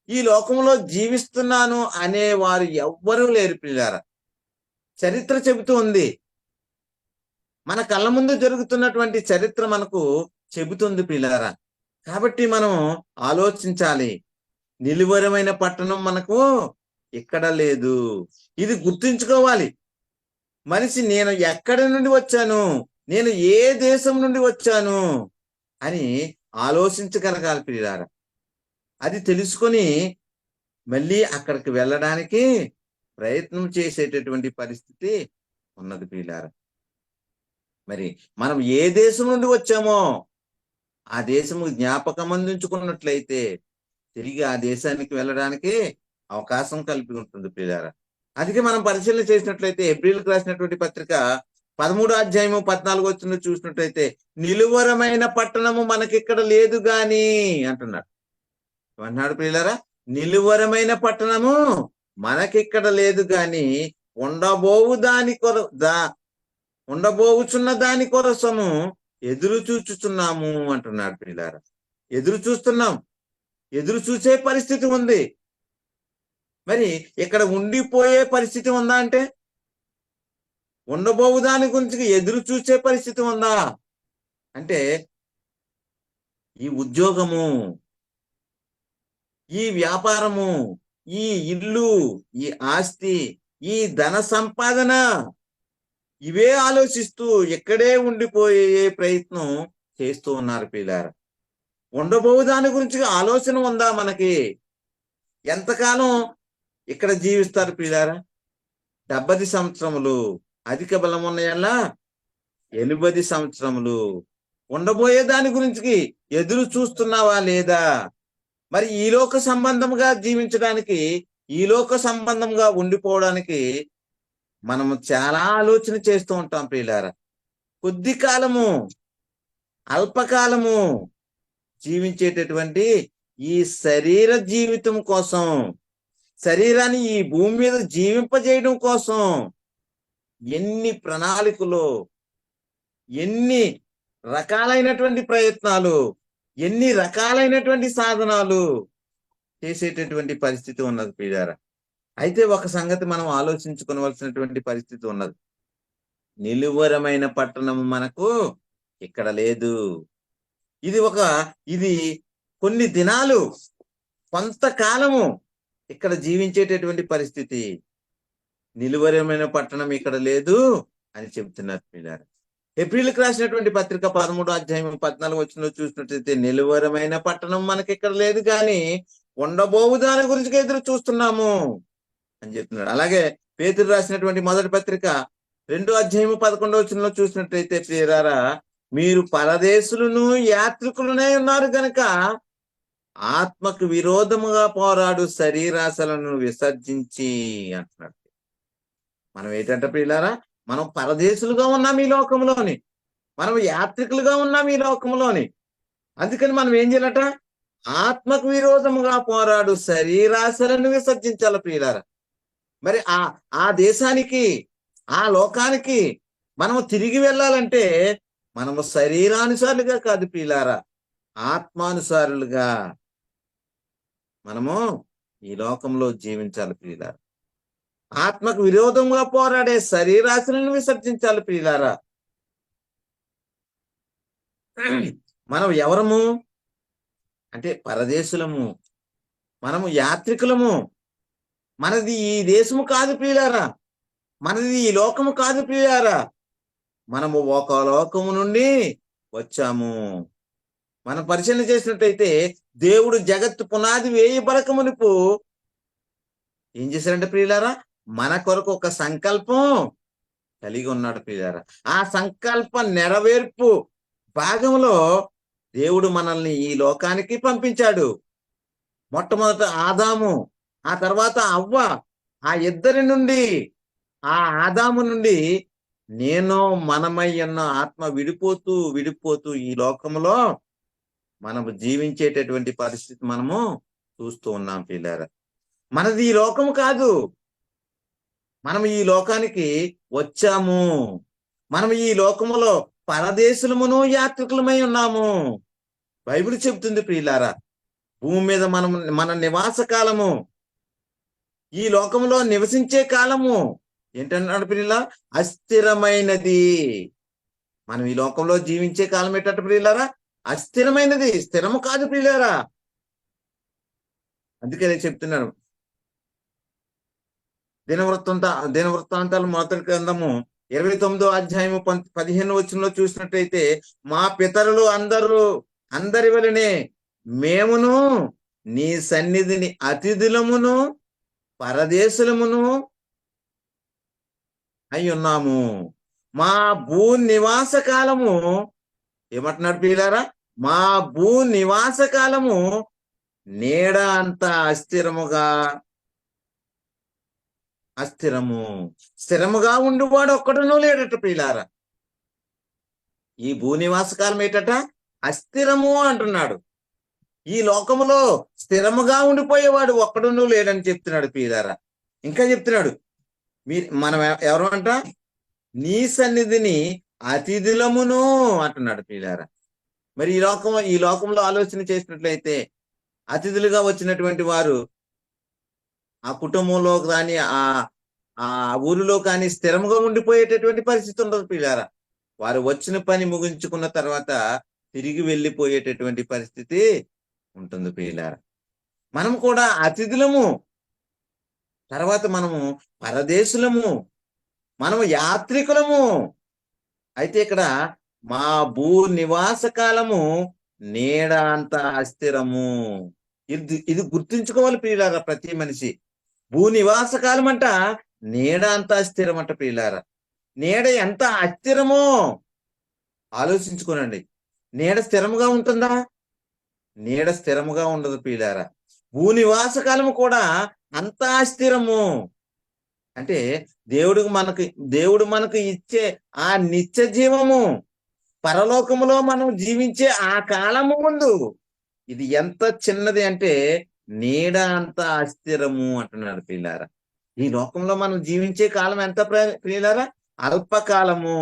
ఈ లోకంలో జీవిస్తున్నాను అనేవారు ఎవ్వరూ లేరు ప్రియులారా. చరిత్ర చెబుతూ ఉంది, మన కళ్ళ ముందు జరుగుతున్నటువంటి చరిత్ర మనకు చెబుతుంది ప్రియులారా. కాబట్టి మనం ఆలోచించాలి, నిలువరమైన పట్టణం మనకు ఇక్కడ లేదు. ఇది గుర్తుంచుకోవాలి. మనిషి నేను ఎక్కడి నుండి వచ్చాను, నేను ఏ దేశం నుండి వచ్చాను అని ఆలోచించగలగాలి ప్రియులారా. అది తెలుసుకొని మళ్ళీ అక్కడికి వెళ్ళడానికి ప్రయత్నం చేసేటటువంటి పరిస్థితి ఉన్నది ప్రియులారా. మరి మనం ఏ దేశం నుండి వచ్చామో ఆ దేశము జ్ఞాపకం అందించుకున్నట్లయితే తిరిగి ఆ దేశానికి వెళ్ళడానికి అవకాశం కలిపి ఉంటుంది ప్రియులారా. అందుకే మనం పరిశీలన చేసినట్లయితే ఏప్రిల్కి రాసినటువంటి పత్రిక 13 అధ్యాయము 14 చూసినట్లయితే నిలువరమైన పట్టణము మనకిక్కడ లేదు గాని అంటున్నాడు. ఏమన్నాడు ప్రియులారా? నిలువరమైన పట్టణము మనకిక్కడ లేదు గాని ఉండబోవుచున్న దాని కోసము ఎదురు చూచుచున్నాము అంటున్నాడు ప్రియులారా. ఎదురు చూస్తున్నాం, ఎదురు చూసే పరిస్థితి ఉంది. మరి ఇక్కడ ఉండిపోయే పరిస్థితి ఉందా అంటే, ఉండబోవు దాని గురించి ఎదురు చూసే పరిస్థితి ఉందా అంటే, ఈ ఉద్యోగము, ఈ వ్యాపారము, ఈ ఇల్లు, ఈ ఆస్తి, ఈ ధన సంపాదన, ఇవే ఆలోచిస్తూ ఇక్కడే ఉండిపోయే ప్రయత్నం చేస్తూ ఉన్నారు పిల్లారా. ఉండబోవు దాని గురించి ఆలోచన ఉందా మనకి? ఎంతకాలం ఇక్కడ జీవిస్తారు పిల్లారా? 70 సంవత్సరములు, అధిక బలం ఉన్నాయల్లా 80 సంవత్సరములు. ఉండబోయే దాని గురించి ఎదురు చూస్తున్నావా లేదా? మరి ఈ లోక సంబంధంగా జీవించడానికి, ఈ లోక సంబంధంగా ఉండిపోవడానికి మనము చాలా ఆలోచన చేస్తూ ఉంటాం ప్రియులారా. కొద్ది కాలము, అల్పకాలము జీవించేటటువంటి ఈ శరీర జీవితం కోసం, శరీరాన్ని ఈ భూమి మీద జీవింపజేయడం కోసం ఎన్ని ప్రణాళికలు, ఎన్ని రకాలైనటువంటి ప్రయత్నాలు, ఎన్ని రకాలైనటువంటి సాధనాలు చేసేటటువంటి పరిస్థితి ఉన్నది ప్రియులారా. అయితే ఒక సంగతి మనం ఆలోచించుకోవలసినటువంటి పరిస్థితి ఉన్నది. నిలువరమైన పట్టణం మనకు ఇక్కడ లేదు. ఇది కొన్ని దినాలు, కొంతకాలము ఇక్కడ జీవించేటటువంటి పరిస్థితి. నిలువరమైన పట్టణం ఇక్కడ లేదు అని చెప్తున్నారు పిల్లలు. ఏప్రిల్కి రాసినటువంటి పత్రిక 13 అధ్యాయం 14 చూసినట్లయితే నిలువరమైన పట్టణం మనకి ఇక్కడ లేదు కానీ ఉండబోవు దాని గురించి ఎదురు చూస్తున్నాము అని చెప్తున్నాడు. అలాగే పేతురు రాసినటువంటి మొదటి పత్రిక 2 అధ్యాయం 11 చూసినట్లయితే ప్రియరారా, మీరు పరదేశులను యాత్రికులనే ఉన్నారు గనక ఆత్మకు విరోధముగా పోరాడు శరీరాశలను విసర్జించి అంటున్నాడు. మనం ఏంటంటే ప్రియులారా, మనం పరదేశులుగా ఉన్నాం ఈ లోకంలోని, మనం యాత్రికులుగా ఉన్నాం ఈ లోకంలోని. అందుకని మనం ఏం చేయాలట? ఆత్మకు విరోధముగా పోరాడు శరీరాశలను విసర్జించాలి ప్రియులారా. మరి ఆ దేశానికి, ఆ లోకానికి మనము తిరిగి వెళ్ళాలంటే మనము శరీరానుసారులుగా కాదు ప్రియులారా, ఆత్మానుసారులుగా మనము ఈ లోకంలో జీవించాలి ప్రియులారా. ఆత్మకు విరోధంగా పోరాడే శరీరాశలను విసర్జించాలి ప్రియులారా. మనం ఎవరము అంటే పరదేశులము, మనము యాత్రికులము. మనది ఈ దేశము కాదు ప్రియులారా, మనది ఈ లోకము కాదు ప్రియులారా. మనము ఒక లోకము నుండి వచ్చాము. మనం పరిశీలన చేసినట్టయితే దేవుడు జగత్తు పునాది వేయబడక మునుపు ఏం చేశారంటే ప్రియులారా, మన కొరకు ఒక సంకల్పం కలిగి ఉన్నాడు ప్రియులారా. ఆ సంకల్ప నెరవేర్పు భాగంలో దేవుడు మనల్ని ఈ లోకానికి పంపించాడు. మొట్టమొదట ఆదాము, ఆ తర్వాత అవ్వ, ఆ ఇద్దరి నుండి, ఆ ఆదాము నుండి నేను మనమై ఉన్న ఆత్మ విడిపోతూ విడిపోతూ ఈ లోకంలో మనము జీవించేటటువంటి పరిస్థితి మనము చూస్తూ ఉన్నాం పిల్లారా. మనది ఈ లోకము కాదు, మనం ఈ లోకానికి వచ్చాము. మనం ఈ లోకములో పరదేశులమును యాత్రికులమై ఉన్నాము. బైబిల్ చెబుతుంది ప్రియులారా, భూమి మీద మన నివాస కాలము, ఈ లోకంలో నివసించే కాలము ఏంటన్నాడు ప్రియులా? అస్థిరమైనది. మనం ఈ లోకంలో జీవించే కాలం ఏంటంటే ప్రియులారా, అస్థిరమైనది, స్థిరము కాదు ప్రియులారా. అందుకే నేను చెప్తున్నాను, దినవృత్తాంతాలు మొదటి గ్రంథము 29 అధ్యాయము 15 చూసినట్టయితే, మా పితరులు అందరి వలనే మేమును నీ సన్నిధిని అతిథులమును పరదేశులమును అయి ఉన్నాము. మా భూ నివాస కాలము ఏమంటున్నాడు ప్రియులారా? మా భూ నివాస కాలము నీడ అంత అస్థిరము. స్థిరముగా ఉండువాడు ఒక్కడునూ లేడట ప్రియులారా. ఈ భూనివాస కాలం ఏంటట? అస్థిరము అంటున్నాడు. ఈ లోకములో స్థిరముగా ఉండిపోయేవాడు ఒక్కడునూ లేడని చెప్తున్నాడు ప్రియులారా. ఇంకా చెప్తున్నాడు, మనం ఎవరు అంట? నీ సన్నిధిని అతిథులమును అంటున్నాడు ప్రియులారా. మరి ఈ లోకంలో ఆలోచన చేసినట్లయితే అతిథులుగా వచ్చినటువంటి వారు ఆ కుటుంబంలో కానీ ఆ ఊరిలో కానీ స్థిరముగా ఉండిపోయేటటువంటి పరిస్థితి ఉండదు ప్రియులారా. వారు వచ్చిన పని ముగించుకున్న తర్వాత తిరిగి వెళ్ళిపోయేటటువంటి పరిస్థితి ఉంటుంది ప్రియులారా. మనం కూడా అతిథులము, తర్వాత మనము పరదేశులము, మనము యాత్రికులము. అయితే ఇక్కడ మా భూ నివాస కాలము నీడ అంత అస్థిరము. ఇది గుర్తుంచుకోవాలి ప్రియులారా ప్రతి మనిషి. భూ నివాస కాలం అంట నీడ అంత అస్థిరం అంట ప్రియులారా. నీడ ఎంత అస్థిరమో ఆలోచించుకోనండి. నీడ స్థిరముగా ఉంటుందా? నీడ స్థిరముగా ఉండదు ప్రియులారా. భూ నివాస కాలము కూడా అంత అస్థిరము. అంటే దేవుడు మనకు ఇచ్చే ఆ నిత్య జీవము, పరలోకములో మనం జీవించే ఆ కాలము ముందు ఇది ఎంత చిన్నది అంటే నీడ అంత అస్థిరము అంటున్నాడు ప్రియులారా. ఈ లోకంలో మనం జీవించే కాలం ఎంత ప్రియులారా? అల్పకాలము.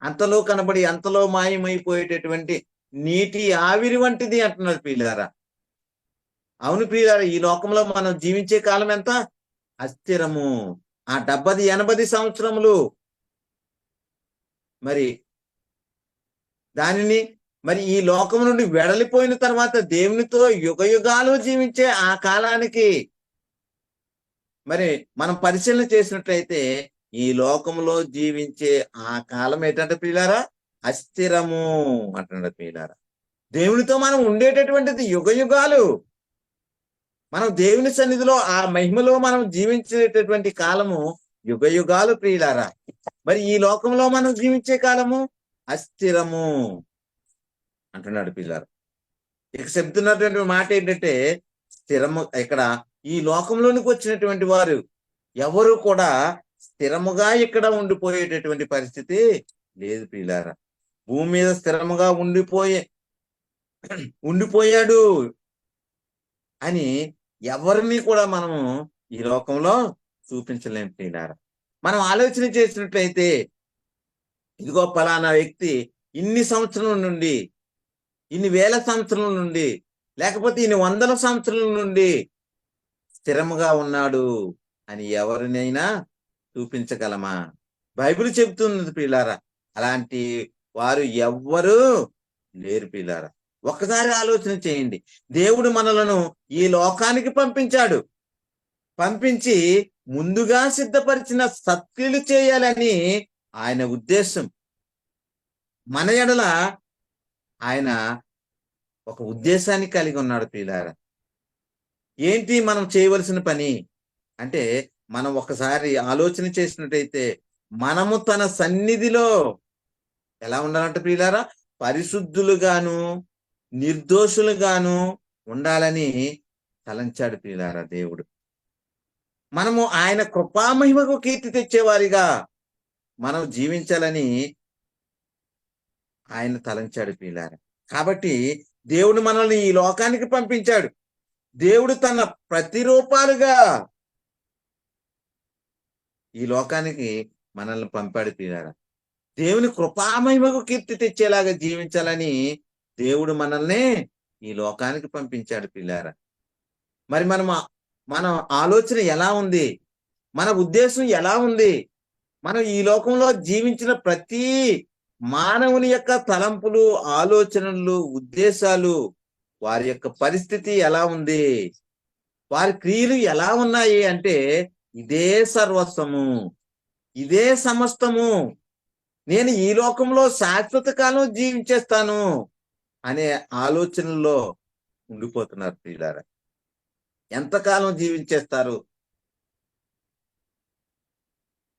అంతలో కనబడి అంతలో మాయమైపోయేటటువంటి నీటి ఆవిరి వంటిది అంటున్నాడు ప్రియులారా. అవును ప్రియులారా, ఈ లోకంలో మనం జీవించే కాలం ఎంత అస్థిరము. ఆ 70-80 సంవత్సరములు మరి దానిని మరి ఈ లోకం నుండి వెడలిపోయిన తర్వాత దేవునితో యుగయుగాలు జీవించే ఆ కాలానికి మరి మనం పరిశీలన చేసినట్లయితే ఈ లోకంలో జీవించే ఆ కాలం ఏంటంటే ప్రియులారా అస్థిరము అంటున్నాడు ప్రియులారా. దేవునితో మనం ఉండేటటువంటిది యుగయుగాలు. మనం దేవుని సన్నిధిలో ఆ మహిమలో మనం జీవించేటటువంటి కాలము యుగయుగాలు ప్రియులారా. మరి ఈ లోకంలో మనం జీవించే కాలము అస్థిరము అంటున్నాడు ప్రియులారా. ఇక చెప్తున్నటువంటి మాట ఏంటంటే స్థిరము. ఇక్కడ ఈ లోకంలోనికి వచ్చినటువంటి వారు ఎవరు కూడా స్థిరముగా ఇక్కడ ఉండిపోయేటటువంటి పరిస్థితి లేదు ప్రియులారా. భూమి మీద స్థిరముగా ఉండిపోయాడు అని ఎవరిని కూడా మనము ఈ లోకంలో చూపించలేం ప్రియులారా. మనం ఆలోచన చేసినట్లయితే ఇదిగో ఫలానా వ్యక్తి ఇన్ని సంవత్సరాల నుండి, ఇన్ని వేల సంవత్సరాల నుండి, లేకపోతే ఇన్ని వందల సంవత్సరాల నుండి స్థిరముగా ఉన్నాడు అని ఎవరినైనా చూపించగలమా? బైబిల్ చెబుతున్నది ప్రియులారా, అలాంటి వారు ఎవ్వరూ లేరు ప్రియులారా. ఒక్కసారి ఆలోచన చేయండి. దేవుడు మనలను ఈ లోకానికి పంపించి ముందుగా సిద్ధపరిచిన సత్క్రియలు చేయాలని ఆయన ఉద్దేశం. మన ఎడల ఆయన ఒక ఉద్దేశాన్ని కలిగి ఉన్నాడు ప్రియులారా. ఏంటి మనం చేయవలసిన పని అంటే, మనం ఒకసారి ఆలోచన చేసినట్టయితే మనము తన సన్నిధిలో ఎలా ఉండాలంట ప్రియులారా? పరిశుద్ధులుగాను నిర్దోషులుగాను ఉండాలని తలంచాడు ప్రియులారా దేవుడు. మనము ఆయన కృపామహిమకు కీర్తి తెచ్చేవారిగా మనం జీవించాలని ఆయన తలంచాడు ప్రియులారా. కాబట్టి దేవుడు మనల్ని ఈ లోకానికి పంపించాడు. దేవుడు తన ప్రతిరూపాలుగా ఈ లోకానికి మనల్ని పంపాడు ప్రియులారా. దేవుని కృపామహిమకు కీర్తి తెచ్చేలాగా జీవించాలని దేవుడు మనల్ని ఈ లోకానికి పంపించాడు ప్రియులారా. మరి మన ఆలోచన ఎలా ఉంది? మన ఉద్దేశం ఎలా ఉంది? మనం ఈ లోకంలో జీవించిన ప్రతి మానవుని యొక్క తలంపులు, ఆలోచనలు, ఉద్దేశాలు, వారి యొక్క పరిస్థితి ఎలా ఉంది? వారి క్రియలు ఎలా ఉన్నాయి అంటే ఇదే సర్వస్వము, ఇదే సమస్తము, నేను ఈ లోకంలో శాశ్వత కాలం జీవించేస్తాను అనే ఆలోచనల్లో ఉండిపోతున్నారు ప్రియులారా. ఎంతకాలం జీవించేస్తారు?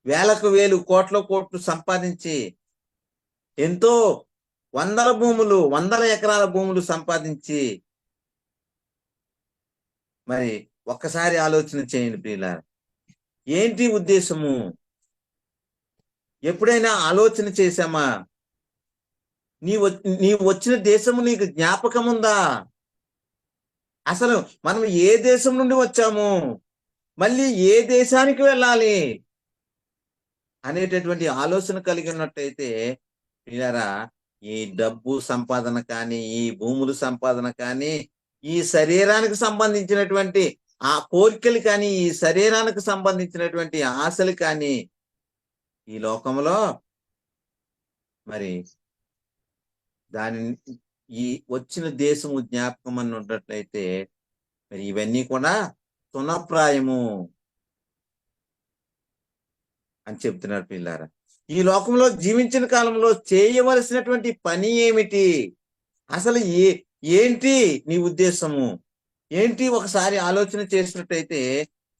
వేలకు వేలు, కోట్లు సంపాదించి ఎంతో వందల ఎకరాల భూములు సంపాదించి మరి ఒక్కసారి ఆలోచన చేయండి ప్రియులారా. ఏంటి ఉద్దేశము? ఎప్పుడైనా ఆలోచన చేశామా? నీవు వచ్చిన దేశము నీకు జ్ఞాపకం ఉందా? అసలు మనం ఏ దేశం నుండి వచ్చాము, మళ్ళీ ఏ దేశానికి వెళ్ళాలి అనేటటువంటి ఆలోచన కలిగి ఉన్నట్టయితే ప్రియులారా, ఈ డబ్బు సంపాదన కానీ, ఈ భూములు సంపాదన కానీ, ఈ శరీరానికి సంబంధించినటువంటి ఆ కోరికలు కానీ, ఈ శరీరానికి సంబంధించినటువంటి ఆశలు కానీ, ఈ లోకంలో మరి దాని ఈ వచ్చిన దేశము జ్ఞాపకం అని ఉన్నట్లయితే మరి ఇవన్నీ కూడా తునప్రాయము అని చెప్తున్నారు పిల్లారా. ఈ లోకంలో జీవించిన కాలంలో చేయవలసినటువంటి పని ఏమిటి? అసలు ఏంటి నీ ఉద్దేశము ఏంటి? ఒకసారి ఆలోచన చేసినట్టయితే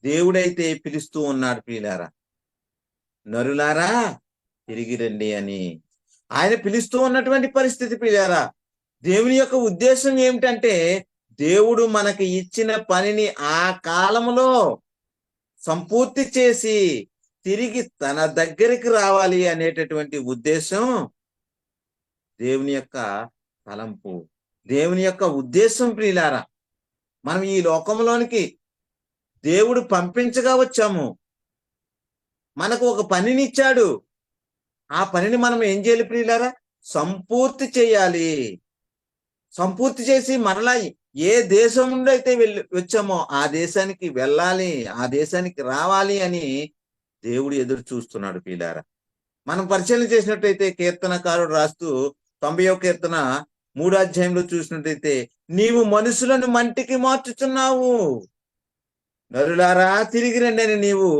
దేవుడైతే పిలుస్తూ ఉన్నాడు ప్రియులారా, నరులారా తిరిగి రండి అని ఆయన పిలుస్తూ ఉన్నటువంటి పరిస్థితి ప్రియులారా. దేవుని యొక్క ఉద్దేశం ఏమిటంటే దేవుడు మనకి ఇచ్చిన పనిని ఆ కాలంలో సంపూర్తి చేసి తిరిగి తన దగ్గరికి రావాలి అనేటటువంటి ఉద్దేశం దేవుని యొక్క తలంపు, దేవుని యొక్క ఉద్దేశం ప్రియులారా. మనం ఈ లోకంలోనికి దేవుడు పంపించగా వచ్చాము, మనకు ఒక పనిని ఇచ్చాడు. ఆ పనిని మనం ఏం చేయాలి ప్రియులారా? సంపూర్తి చేయాలి. సంపూర్తి చేసి మరలా ఏ దేశం నుండి అయితే వచ్చామో ఆ దేశానికి వెళ్ళాలి, ఆ దేశానికి రావాలి అని దేవుడు ఎదురు చూస్తున్నాడు ప్రియులారా. మనం పరిశీలన చేసినట్టయితే కీర్తనకారుడు రాస్తూ 90వ కీర్తన 3వ అధ్యాయంలో చూసినట్టయితే, నీవు మనుషులను మంటికి మార్చుచున్నావు, నరులారా తిరిగి రండి అని నీవు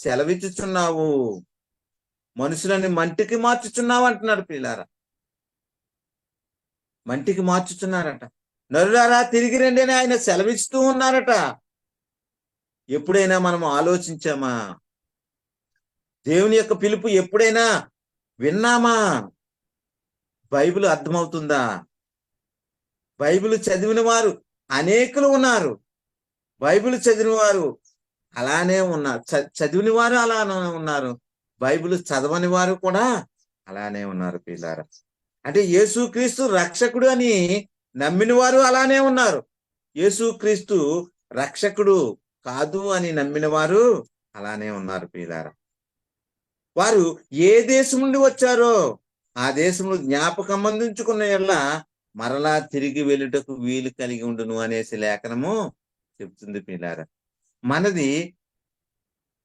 సెలవిచ్చుచున్నావు. మనుషులని మంటికి మార్చుచున్నావు అంటున్నాడు ప్రియులారా. మంటికి మార్చుచున్నారట. నరులారా తిరిగి రండి అని ఆయన సెలవిస్తూ ఉన్నారట. ఎప్పుడైనా మనం ఆలోచించామా? దేవుని యొక్క పిలుపు ఎప్పుడైనా విన్నామా? బైబిల్ అర్థమవుతుందా? బైబిల్ చదివిన వారు అనేకులు ఉన్నారు. బైబిల్ చదివిన వారు అలానే ఉన్నారు, చదివిన వారు అలానే ఉన్నారు, బైబిల్ చదవని వారు కూడా అలానే ఉన్నారు పిల్లారా. అంటే యేసుక్రీస్తు రక్షకుడు అని నమ్మిన వారు అలానే ఉన్నారు, యేసుక్రీస్తు రక్షకుడు కాదు అని నమ్మిన వారు అలానే ఉన్నారు పిల్లారా. వారు ఏ దేశం నుండి వచ్చారో ఆ దేశంలో జ్ఞాపకం అందించుకున్న ఎడల మరలా తిరిగి వెళ్ళుటకు వీలు కలిగి ఉండును అనేసి లేఖనము చెప్తుంది పిల్లారా. మనది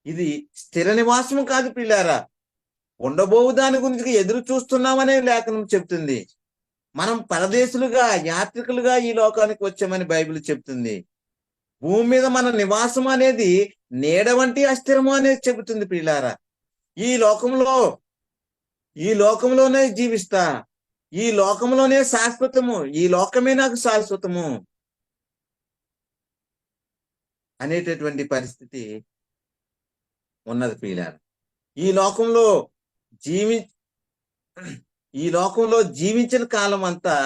ఇది స్థిర నివాసము కాదు పిల్లారా, ఉండబోవు దాని గురించి ఎదురు చూస్తున్నామనే లేఖనం చెప్తుంది. మనం పరదేశులుగా యాత్రికులుగా ఈ లోకానికి వచ్చామని బైబిల్ చెప్తుంది. భూమి మీద మన నివాసం అనేది నీడ వంటి అస్థిరము అనేది చెబుతుంది పిల్లారా. ఈ లోకంలోనే జీవిస్తా, ఈ లోకంలోనే శాశ్వతము, ఈ లోకమే నాకు శాశ్వతము అనేటటువంటి పరిస్థితి ఉన్నది పిల్లారా. ఈ లోకంలో జీవించిన కాలం అంతా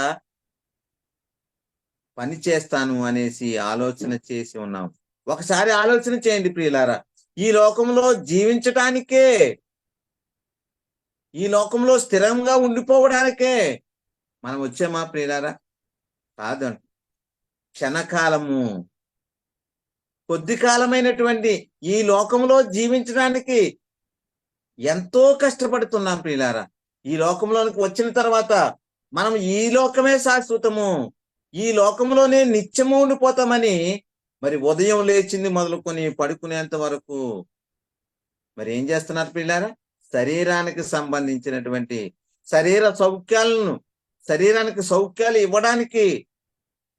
పని చేస్తాను అనేసి ఆలోచన చేసి ఉన్నాం. ఒకసారి ఆలోచన చేయండి ప్రియులారా. ఈ లోకంలో జీవించటానికే, ఈ లోకంలో స్థిరంగా ఉండిపోవడానికే మనం వచ్చామా ప్రియులారా? కాదండి. క్షణకాలము, కొద్ది కాలమైనటువంటి ఈ లోకంలో జీవించడానికి ఎంతో కష్టపడుతున్నాం ప్రియులారా. ఈ లోకంలోనికి వచ్చిన తర్వాత మనం ఈ లోకమే శాశ్వతము, ఈ లోకంలోనే నిత్యము ఉండిపోతామని మరి ఉదయం లేచింది మొదలుకొని పడుకునేంత వరకు మరి ఏం చేస్తున్నారు పిల్లారా? శరీరానికి సంబంధించినటువంటి శరీరానికి సౌఖ్యాలు ఇవ్వడానికి,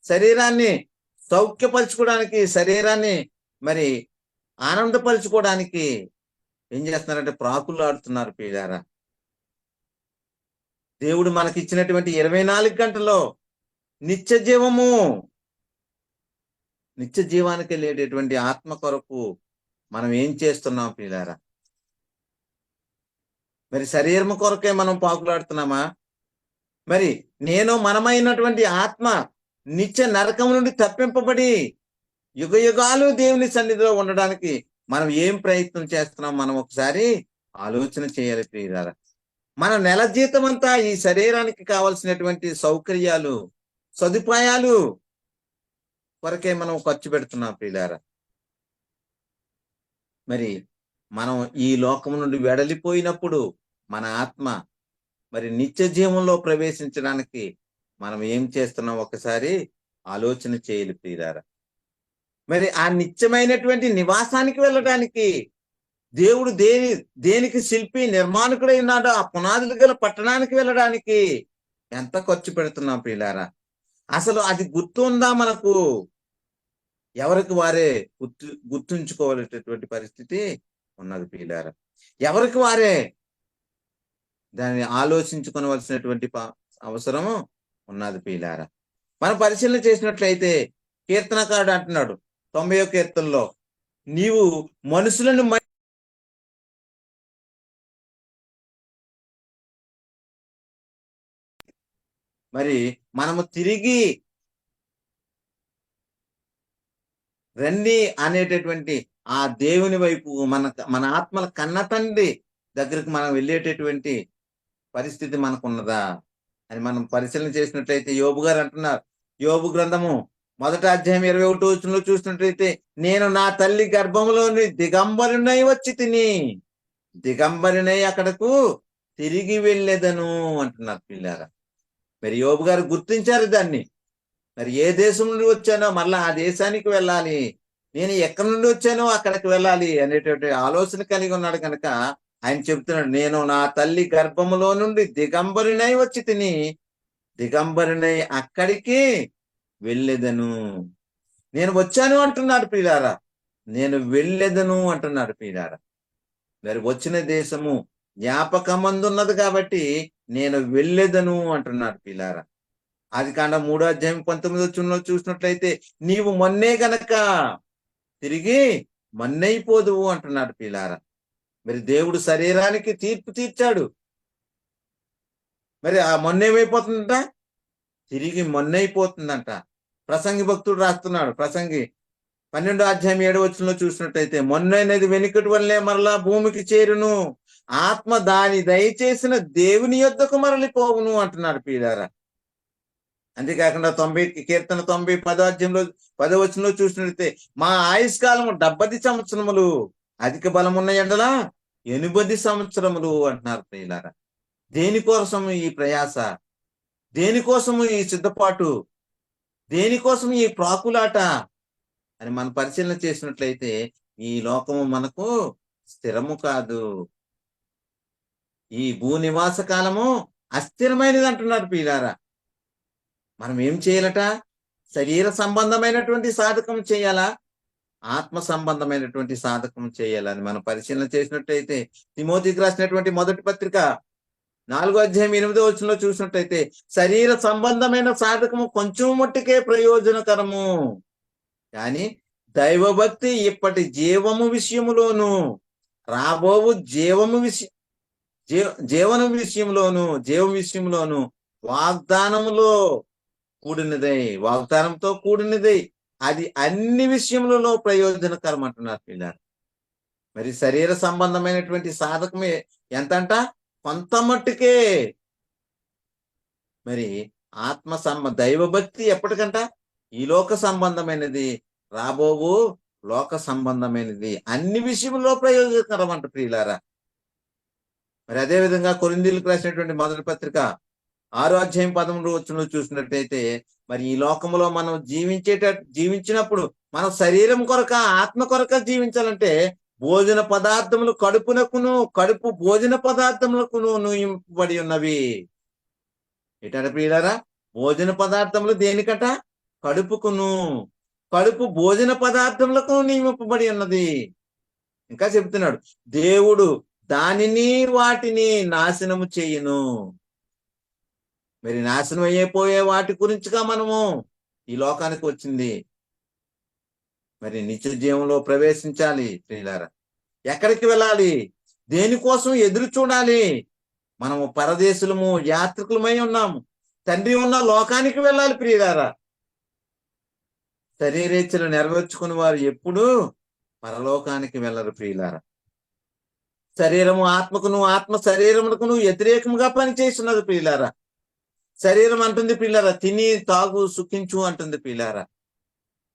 శరీరాన్ని సౌఖ్యపరచుకోవడానికి, శరీరాన్ని మరి ఆనందపరచుకోవడానికి ఏం చేస్తున్నారంటే ప్రాకులు ఆడుతున్నారు పిల్లారా. దేవుడు మనకి ఇచ్చినటువంటి 24 గంటల్లో నిత్య జీవానికి వెళ్ళేటటువంటి ఆత్మ కొరకు మనం ఏం చేస్తున్నాం పిల్లారా? మరి శరీరం కొరకే మనం పాకులాడుతున్నామా? మరి మనమైనటువంటి ఆత్మ నిత్య నరకం నుండి తప్పింపబడి యుగ యుగాలు దేవుని సన్నిధిలో ఉండడానికి మనం ఏం ప్రయత్నం చేస్తున్నాం మనం ఒకసారి ఆలోచన చేయాలి ప్రియులారా. మన నెల జీతం అంతా ఈ శరీరానికి కావలసినటువంటి సౌకర్యాలు, సదుపాయాలు కొరకే మనం ఖర్చు పెడుతున్నాం ప్రియులారా. మరి మనం ఈ లోకం నుండి వెడలిపోయినప్పుడు మన ఆత్మ మరి నిత్య జీవంలో ప్రవేశించడానికి మనం ఏం చేస్తున్నాం ఒకసారి ఆలోచన చేయాలి ప్రియులారా. మరి ఆ నిత్యమైనటువంటి నివాసానికి వెళ్ళడానికి దేవుడు దేనికి శిల్పి నిర్మాణకుడై ఉన్నాడో ఆ పునాదులు గల పట్టణానికి వెళ్ళడానికి ఎంత ఖర్చు పెడుతున్నాం ప్రియులారా. అసలు అది గుర్తుందా మనకు? ఎవరికి వారే గుర్తుంచుకోవాల్సినటువంటి పరిస్థితి ఉన్నది ప్రియులారా. ఎవరికి వారే దాన్ని ఆలోచించుకోవలసినటువంటి అవసరము ఉన్నది ప్రియులారా. మనం పరిశీలన చేసినట్లయితే కీర్తనకారుడు అంటున్నాడు 90వ కీర్తనలో, నీవు మనుషులను మరి మనము తిరిగి రండి అనేటటువంటి ఆ దేవుని వైపు మన ఆత్మల కన్న తండ్రి దగ్గరకు మనం వెళ్ళేటటువంటి పరిస్థితి మనకున్నదా అని మనం పరిశీలన చేసినట్లయితే యోబు గారు అంటున్నారు, యోబు గ్రంథము 1వ అధ్యాయం 21వ వచనంలో చూసినట్లయితే, నేను నా తల్లి గర్భంలోని దిగంబరునై వచ్చి తిని దిగంబరునై అక్కడకు తిరిగి వెళ్ళేదను అంటున్నారు పిల్లారా. మరి యోబు గారు గుర్తించారు దాన్ని. మరి ఏ దేశం నుండి వచ్చానో మళ్ళా ఆ దేశానికి వెళ్ళాలి, నేను ఎక్కడి నుండి వచ్చానో అక్కడికి వెళ్ళాలి అనేటువంటి ఆలోచన కలిగి ఉన్నాడు కనుక ఆయన చెప్తున్నాడు, నేను నా తల్లి గర్భములో నుండి దిగంబరునై వచ్చి తిని దిగంబరునై అక్కడికి వెళ్ళేదను. నేను వచ్చాను అంటున్నాడు ప్రియులారా, నేను వెళ్ళేదను అంటున్నాడు ప్రియులారా. మరి వచ్చిన దేశము జ్ఞాపకమందున్నది కాబట్టి నేను వెళ్ళేదను అంటున్నాడు ప్రియులారా. ఆదికాండం 3వ అధ్యాయం 19వ వచనంలో చూసినట్లయితే, నీవు మొన్నే గనక తిరిగి మన్నైపోదువు అంటున్నాడు ప్రియులారా. మరి దేవుడు శరీరానికి తీర్పు తీర్చాడు. మరి ఆ మొన్నేమైపోతుందంట? తిరిగి మొన్నైపోతుందంట. ప్రసంగి భక్తుడు రాస్తున్నాడు, ప్రసంగి 12వ అధ్యాయం 7వ వచనంలో చూసినట్టయితే, మొన్నైనది వెనుకటి వల్లే మరలా భూమికి చేరును, ఆత్మ దాని దయచేసిన దేవుని యొద్దకు మరలిపోవును అంటున్నాడు ప్రియులారా. అంతేకాకుండా కీర్తన 90 10వ అధ్యాయంలో 10వ వచనంలో చూసినట్లయితే, మా ఆయుష్కాలము 70 సంవత్సరములు, అధిక బలమున్న ఎడల 80 సంవత్సరములు అంటున్నారు ప్రియులారా. దేనికోసము ఈ ప్రయాస, దేనికోసము ఈ సిద్ధపాటు, దేనికోసం ఈ ప్రాకులాట అని మనం పరిశీలన చేసినట్లయితే ఈ లోకము మనకు స్థిరము కాదు. ఈ భూనివాస కాలము అస్థిరమైనది అంటున్నారు ప్రియులారా. మనం ఏం చేయాలట? శరీర సంబంధమైనటువంటి సాధకం చేయాలా, ఆత్మ సంబంధమైనటువంటి సాధకం చేయాలని మనం పరిశీలన చేసినట్టయితే తిమోతికి రాసినటువంటి 1వ పత్రిక 4వ అధ్యాయం 8వ వచనంలో చూసినట్టయితే, శరీర సంబంధమైన సాధకము కొంచెం మట్టుకే ప్రయోజనకరము, కానీ దైవభక్తి ఇప్పటి జీవము విషయములోను రాబోవు జీవం విషయంలోను వాగ్దానములో కూడినదై, వాగ్దానంతో కూడినదై, అది అన్ని విషయములలో ప్రయోజనకరం అంటున్నారు పిల్లలు. మరి శరీర సంబంధమైనటువంటి సాధకమే ఎంతంట? కొంత మట్టుకే. మరి దైవభక్తి ఎప్పటికంట? ఈ లోక సంబంధమైనది, రాబోవు లోక సంబంధమైనది, అన్ని విషయంలో ప్రయోజనకరం అంట ప్రియులారా. మరి అదే విధంగా కొరింథీయులకు రాసినటువంటి 1వ పత్రిక 6వ అధ్యాయం 13వ వచనంలో చూసినట్టయితే, మరి ఈ లోకంలో మనం జీవించినప్పుడు మనం శరీరం కొరక ఆత్మ కొరక జీవించాలంటే భోజన పదార్థములు కడుపు భోజన పదార్థములకును నింపబడి ఉన్నవి. ఏంటంటే ప్రియులారా, భోజన పదార్థములు దేనికట? కడుపుకును, కడుపు భోజన పదార్థములకు నియమింపబడి ఉన్నది. ఇంకా చెప్తున్నాడు, దేవుడు వాటిని నాశనము చేయును. మరి నాశనం అయిపోయే వాటి గురించిగా మనము ఈ లోకానికి వచ్చింది. మరి నిత్య జీవంలో ప్రవేశించాలి ప్రియులారా. ఎక్కడికి వెళ్ళాలి? దేనికోసం ఎదురు చూడాలి? మనము పరదేశులము, యాత్రికులమై ఉన్నాము. తండ్రి ఉన్న లోకానికి వెళ్ళాలి ప్రియులారా. శరీరేచ్ఛలు నెరవేర్చుకుని వారు ఎప్పుడూ పరలోకానికి వెళ్ళరు ప్రియులారా. శరీరము ఆత్మకును, ఆత్మ శరీరమునకును వ్యతిరేకముగా పనిచేస్తున్నది ప్రియులారా. శరీరం అంటుంది ప్రియులారా, తిని తాగు సుఖించు అంటుంది ప్రియులారా.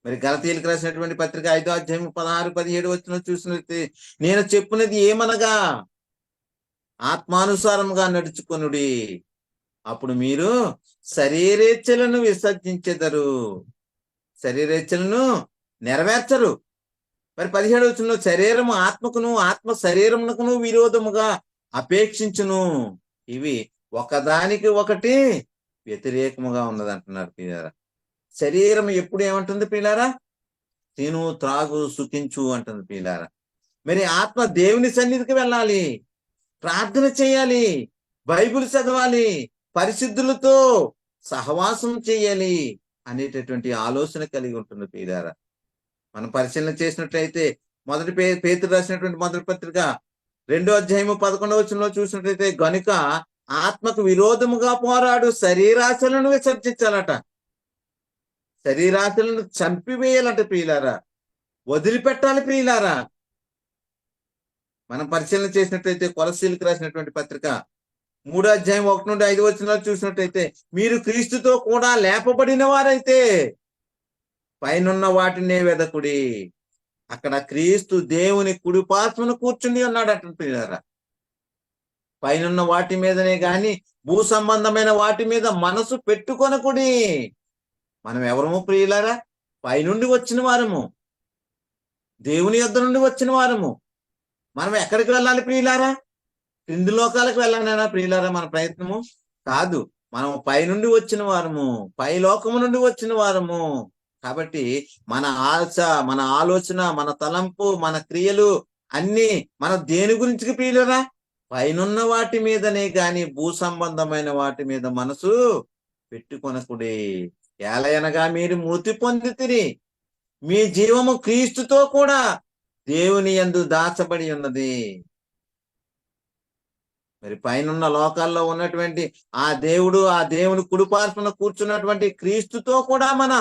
మరి గలతీయులకు రాసినటువంటి పత్రిక 5వ అధ్యాయం 16, 17 వచనం చూసినట్లయితే, నేను చెప్పినది ఏమనగా ఆత్మానుసారముగా నడుచుకొనుడి, అప్పుడు మీరు శరీరేచ్ఛలను విసర్జించెదరు. శరీరేచ్ఛలను నెరవేర్చరు. మరి 17వ వచనంలో శరీరము ఆత్మకును, ఆత్మ శరీరమునకును విరోధముగా అపేక్షించును, ఇవి ఒకదానికి ఒకటి వ్యతిరేకముగా ఉన్నదంటున్నారు ప్రియులారా. శరీరం ఎప్పుడు ఏమంటుంది ప్రియులారా? తిను త్రాగు సుఖించు అంటుంది ప్రియులారా. మరి ఆత్మ దేవుని సన్నిధికి వెళ్ళాలి, ప్రార్థన చేయాలి, బైబిల్ చదవాలి, పరిశుద్ధులతో సహవాసం చేయాలి అనేటటువంటి ఆలోచన కలిగి ఉంటుంది ప్రియులారా. మనం పరిశీలన చేసినట్లయితే మొదటి పేతురు రాసినటువంటి మొదటి పత్రిక 2వ అధ్యాయము 11వ వచనంలో చూసినట్లయితే, గనుక ఆత్మకు విరోధముగా పోరాడు శరీరాశలను విసర్జించాలట. శరీరాశలను చంపివేయాలంట ప్రియులారా, వదిలిపెట్టాలి ప్రియులారా. మనం పరిశీలన చేసినట్లయితే కొలస్సీలకు రాసినటువంటి పత్రిక 3వ అధ్యాయం 1 నుండి 5 వచనాలు చూసినట్లయితే, మీరు క్రీస్తుతో కూడా లేపబడిన వారైతే పైనున్న వాటినే వెదకుడి, అక్కడ క్రీస్తు దేవుని కుడిపార్శ్వన కూర్చుని ఉన్నాడట ప్రియులారా. పైనున్న వాటి మీదనే గాని భూ సంబంధమైన వాటి మీద మనసు పెట్టుకొనకుడి. మనం ఎవరము ప్రియులారా? పైనుండి వచ్చిన వారము, దేవుని యొద్ద నుండి వచ్చిన వారము. మనం ఎక్కడికి వెళ్ళాలి ప్రియులారా? క్రింది లోకాలకు వెళ్ళాలన్నా ప్రియులారా మన ప్రయత్నము కాదు. మనం పైనుండి వచ్చిన వారము, పై లోకము నుండి వచ్చిన వారము. కాబట్టి మన ఆశ, మన ఆలోచన, మన తలంపు, మన క్రియలు అన్ని మన దేని గురించి ప్రియులారా? పైనున్న వాటి మీదనే గాని భూ సంబంధమైన వాటి మీద మనసు పెట్టుకొనకుడి. ఏలయనగా మీరు మృతి పొందితిరి, మీ జీవము క్రీస్తుతో కూడా దేవుని యందు దాచబడి ఉన్నది. మరి పైనున్న లోకాల్లో ఉన్నటువంటి ఆ దేవుడు, ఆ దేవుని కుడిపార్శ్వన కూర్చున్నటువంటి క్రీస్తుతో కూడా మన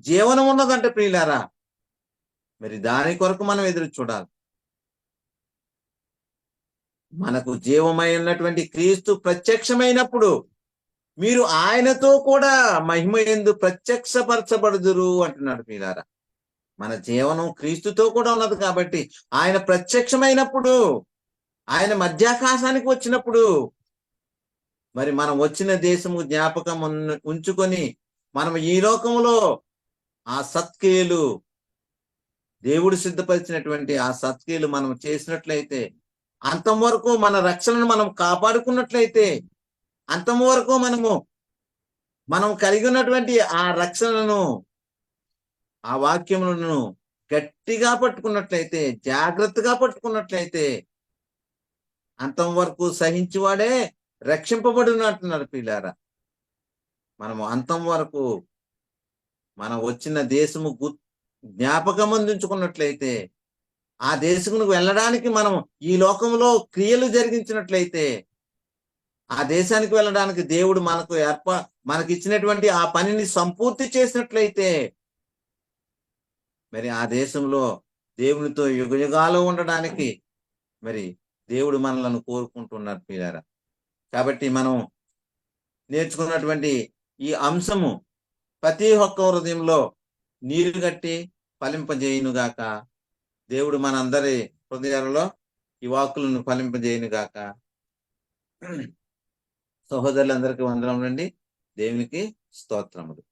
జీవనం ఉన్నదంటే ప్రియులారా. మరి దాని కొరకు మనం ఎదురు చూడాలి. మనకు జీవమై ఉన్నటువంటి క్రీస్తు ప్రత్యక్షమైనప్పుడు మీరు ఆయనతో కూడా మహిమ యందు ప్రత్యక్షపరచబడుదురు అంటున్నాడు ప్రియులారా. మన జీవనం క్రీస్తుతో కూడా ఉన్నది కాబట్టి ఆయన ప్రత్యక్షమైనప్పుడు, ఆయన మధ్యాకాశానికి వచ్చినప్పుడు, మరి మనం వచ్చిన దేశము జ్ఞాపకం ఉంచుకొని మనం ఈ లోకంలో ఆ సత్క్రియలు, దేవుడు సిద్ధపరిచినటువంటి ఆ సత్క్రియలు మనం చేసినట్లయితే, అంతం వరకు మన రక్షణను మనం కాపాడుకున్నట్లయితే, అంతం వరకు మనం కలిగి ఉన్నటువంటి ఆ రక్షణను, ఆ వాక్యములను గట్టిగా పట్టుకున్నట్లయితే, జాగ్రత్తగా పట్టుకున్నట్లయితే, అంతం వరకు సహించువాడే రక్షింపబడినట్టున్నారు ప్రియులారా. మనము అంతం వరకు మనం వచ్చిన దేశము జ్ఞాపకం అందించుకున్నట్లయితే, ఆ దేశమునకు వెళ్ళడానికి మనం ఈ లోకంలో క్రియలు జరిగించినట్లయితే, ఆ దేశానికి వెళ్ళడానికి దేవుడు మనకి ఇచ్చినటువంటి ఆ పనిని సంపూర్తి చేసినట్లయితే, మరి ఆ దేశంలో దేవునితో యుగయుగాలు ఉండడానికి మరి దేవుడు మనలను కోరుకుంటున్నారు ప్రియులారా. కాబట్టి మనం నేర్చుకున్నటువంటి ఈ అంశము ప్రతి ఒక్క హృదయంలో నీరు కట్టి ఫలింపజేయునుగాక. దేవుడు మనందరి హృదయాలలో ఈ వాక్కులను ఫలింపజేయునుగాక. సహోదరులందరికీ వందనములండి. దేవునికి స్తోత్రములు.